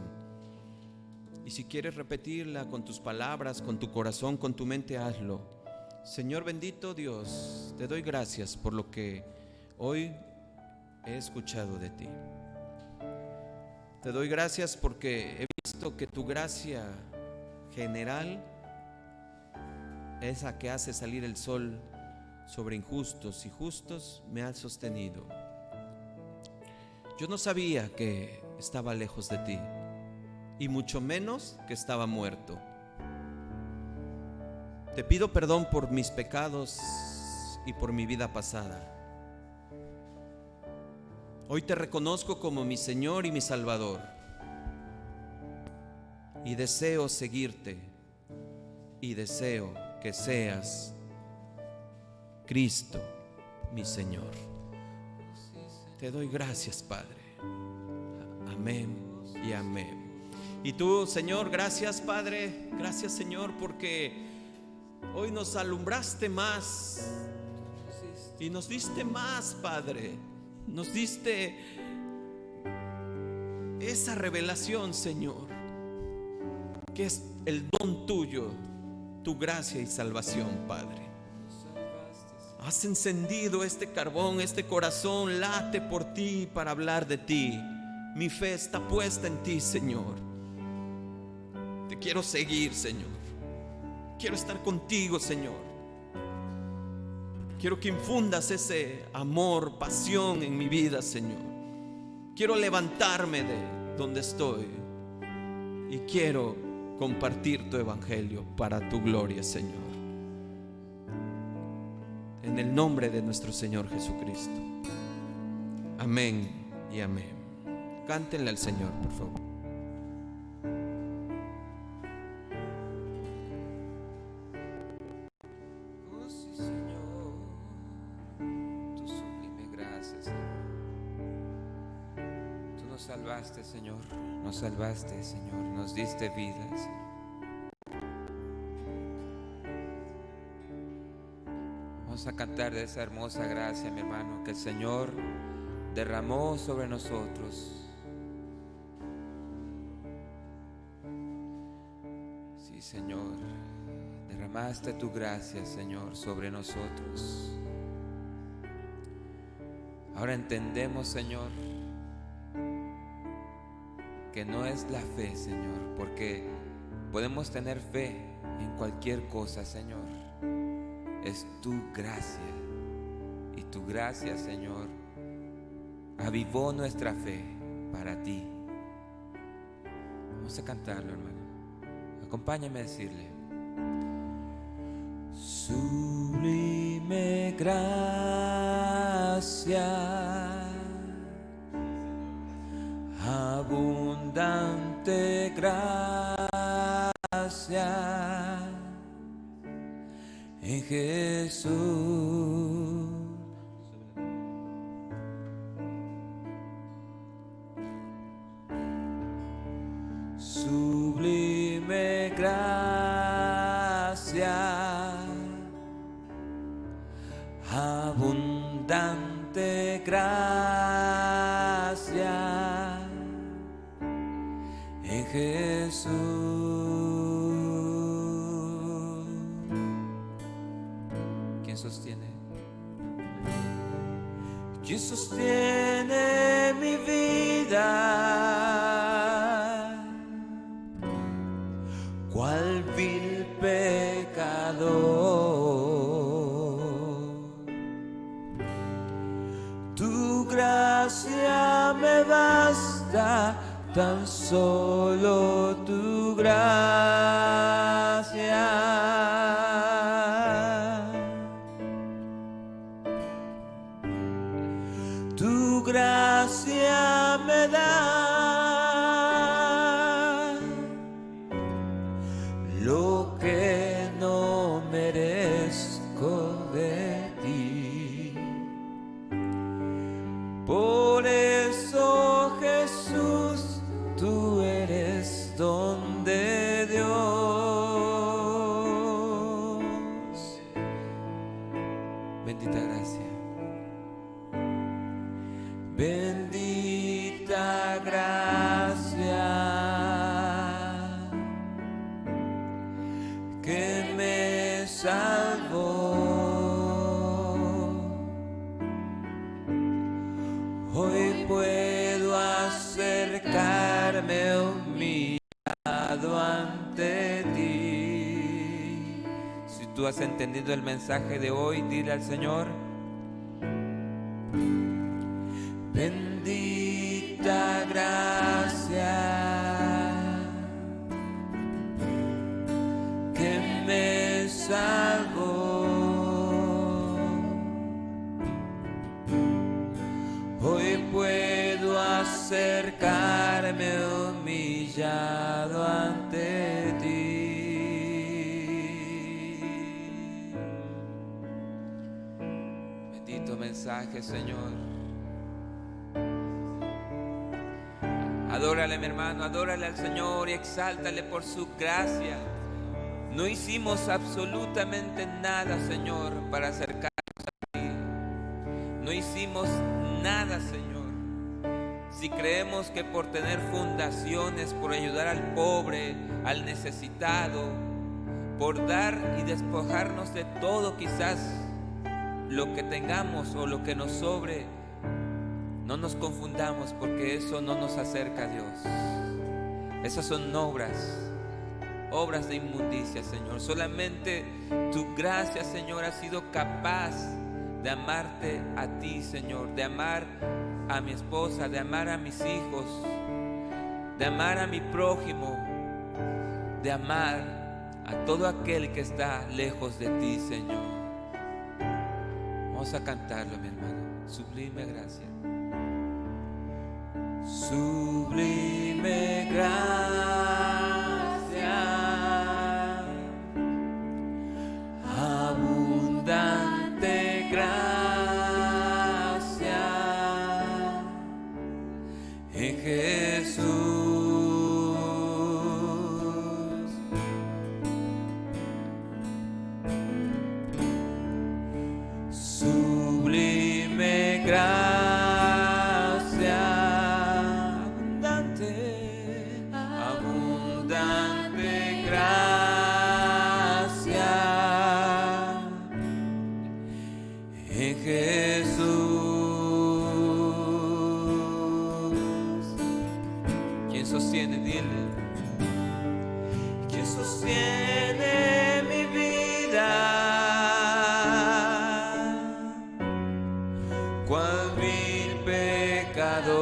Y si quieres repetirla con tus palabras, con tu corazón, con tu mente, hazlo. Señor bendito Dios, te doy gracias por lo que hoy he escuchado de ti. Te doy gracias porque he visto que tu gracia general es la que hace salir el sol sobre injustos y justos, me ha sostenido. Yo no sabía que estaba lejos de ti, y mucho menos que estaba muerto. Te pido perdón por mis pecados y por mi vida pasada. Hoy te reconozco como mi Señor y mi Salvador, y deseo seguirte, y deseo que seas Cristo, mi Señor. Te doy gracias, Padre. Amén y amén. Y tú, Señor, gracias, Padre. Gracias, Señor, porque hoy nos alumbraste más y nos diste más, Padre. Nos diste esa revelación, Señor, que es el don tuyo, tu gracia y salvación, Padre. Has encendido este carbón, este corazón late por ti para hablar de ti. Mi fe está puesta en ti, Señor. Te quiero seguir, Señor. Quiero estar contigo, Señor. Quiero que infundas ese amor, pasión en mi vida, Señor. Quiero levantarme de donde estoy y quiero compartir tu evangelio para tu gloria, Señor. En el nombre de nuestro Señor Jesucristo. Amén y amén. Cántenle al Señor, por favor. Oh sí, Señor, tu sublime gracia, Señor. Tú nos salvaste, Señor. Nos salvaste, Señor. Nos diste vida, Señor. Oh Vamos a cantar de esa hermosa gracia, mi hermano, que el Señor derramó sobre nosotros. Sí, Señor, derramaste tu gracia, Señor, sobre nosotros. Ahora entendemos, Señor, que no es la fe, Señor, porque podemos tener fe en cualquier cosa, Señor. Es tu gracia, y tu gracia, Señor, avivó nuestra fe para ti. Vamos a cantarlo, hermano. Acompáñame a decirle: sublime gracia, abundante gracia en Jesús. Sublime gracia, abundante gracia en Jesús. ¿Quién sostiene? ¿Quién sostiene mi vida? ¿Cuál vil pecador? Tu gracia me basta, tan solo tu gracia. Tu gracia me da lo que no merezco de ti. Por eso, Jesús, tú eres don de Dios. Bendita gracia. Bendita gracia que me salvó. Hoy puedo acercarme humillado ante ti. Si tú has entendido el mensaje de hoy, dile al Señor: bendita gracia que me salvó. Hoy puedo acercarme humillado ante ti. Bendito mensaje, Señor. Adórale, mi hermano, adórale al Señor y exáltale por su gracia. No hicimos absolutamente nada, Señor, para acercarnos a ti. No hicimos nada, Señor. Si creemos que por tener fundaciones, por ayudar al pobre, al necesitado, por dar y despojarnos de todo, quizás lo que tengamos o lo que nos sobre, no nos confundamos, porque eso no nos acerca a Dios. Esas son obras de inmundicia, Señor. Solamente tu gracia, Señor, ha sido capaz de amarte a ti, Señor, de amar a mi esposa, de amar a mis hijos, de amar a mi prójimo, de amar a todo aquel que está lejos de ti, Señor. Vamos a cantarlo, mi hermano. Sublime gracia. Sublime gracia, abundante gracia en Jesús. en Jesús. ¿Quién sostiene? Dile. ¿Quién sostiene mi vida? Cual vil pecador,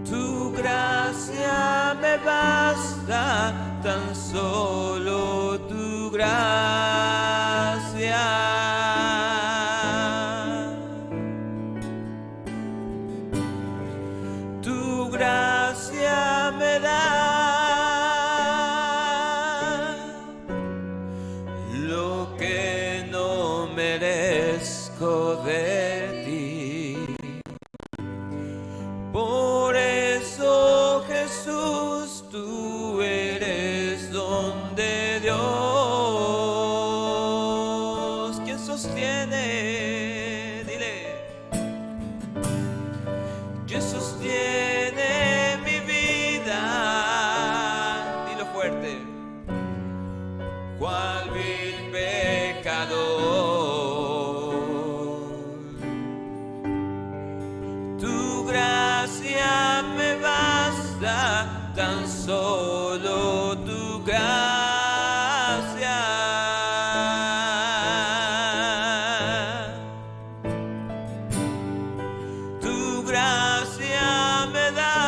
tu gracia me basta, tan solo tu gracia. Tu gracia me da lo que no merezco de ti. Por eso, Jesús, tú eres don de Dios. ¿Quién sostiene? Dile. ¿Quién sostiene mi vida? Dilo fuerte. Cual vil pecador, tu gracia me basta, tan solo tu gracia. Tu gracia me da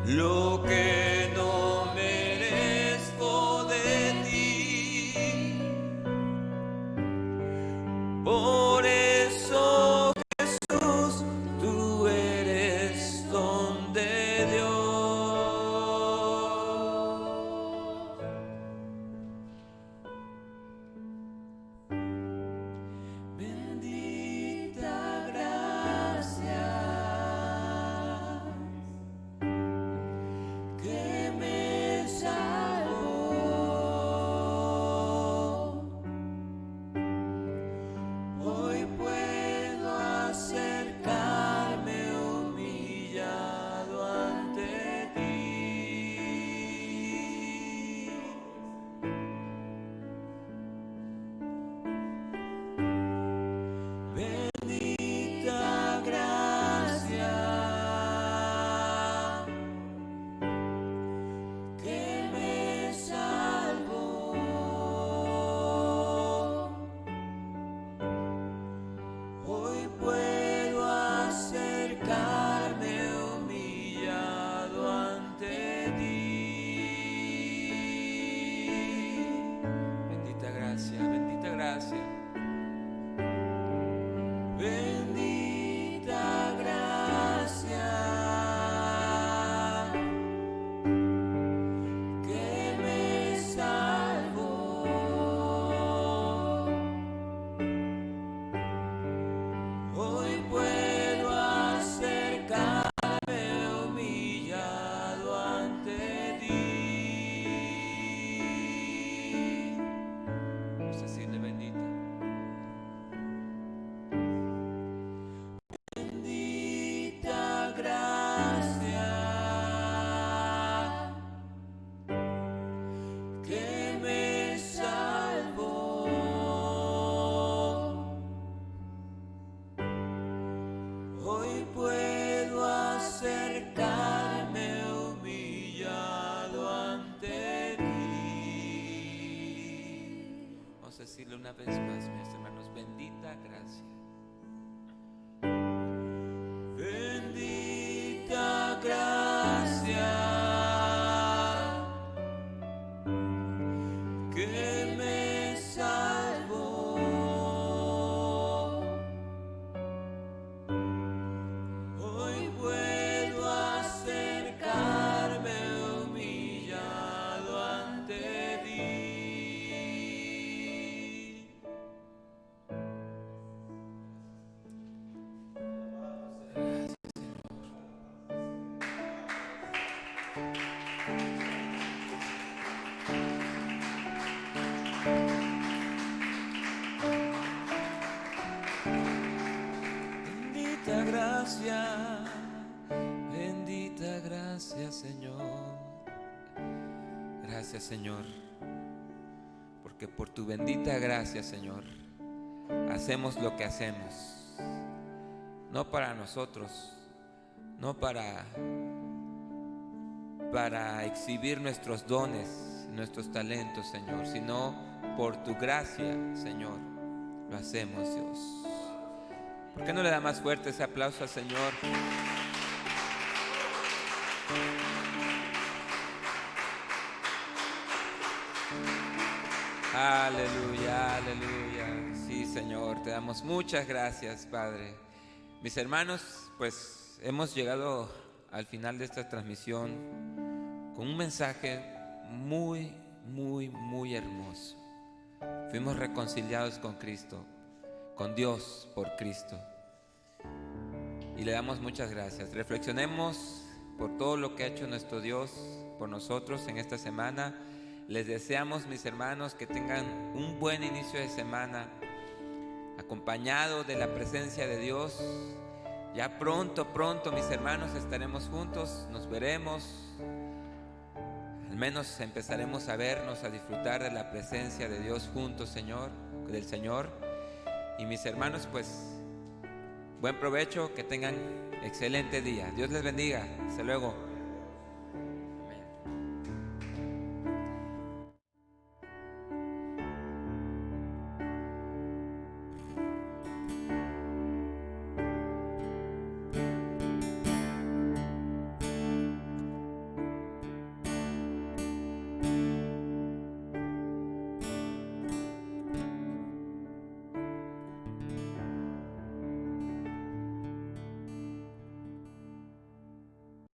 lo que no merezco de ti. Por eso, Jesús, tú eres don de Dios. Bendita gracia que me salvó. Hoy puedo acercarme humillado ante ti. Bendita gracia que me salvó. Hoy puedo acercarme humillado ante ti. Bendita gracia, bendita gracia. Bendita gracia que me salvó. Hoy puedo acercarme humillado ante ti. Vamos a decirle bendita. Bendita gracia que me salvó. Hoy puedo acercarme humillado ante ti. Vamos a decirle una vez más, mis hermanos, bendita gracia. Bendita gracia que me salvó. Hoy puedo acercarme humillado ante ti. Bendita gracia, Señor. Gracias, Señor, porque por tu bendita gracia, Señor, hacemos lo que hacemos, no para nosotros, no para exhibir nuestros dones, nuestros talentos, Señor, sino por tu gracia, Señor, lo hacemos, Dios. ¿Por qué no le da más fuerte ese aplauso al Señor? Aleluya, aleluya. Sí, Señor, te damos muchas gracias, Padre. Mis hermanos, pues hemos llegado al final de esta transmisión con un mensaje muy, muy, muy hermoso. Fuimos reconciliados con Cristo, con Dios por Cristo. Y le damos muchas gracias. Reflexionemos por todo lo que ha hecho nuestro Dios por nosotros en esta semana. Les deseamos, mis hermanos, que tengan un buen inicio de semana, acompañado de la presencia de Dios. Ya pronto, mis hermanos, estaremos juntos, nos veremos. Al menos empezaremos a vernos, a disfrutar de la presencia de Dios juntos, del Señor. Y mis hermanos, pues, buen provecho, que tengan excelente día. Dios les bendiga. Hasta luego.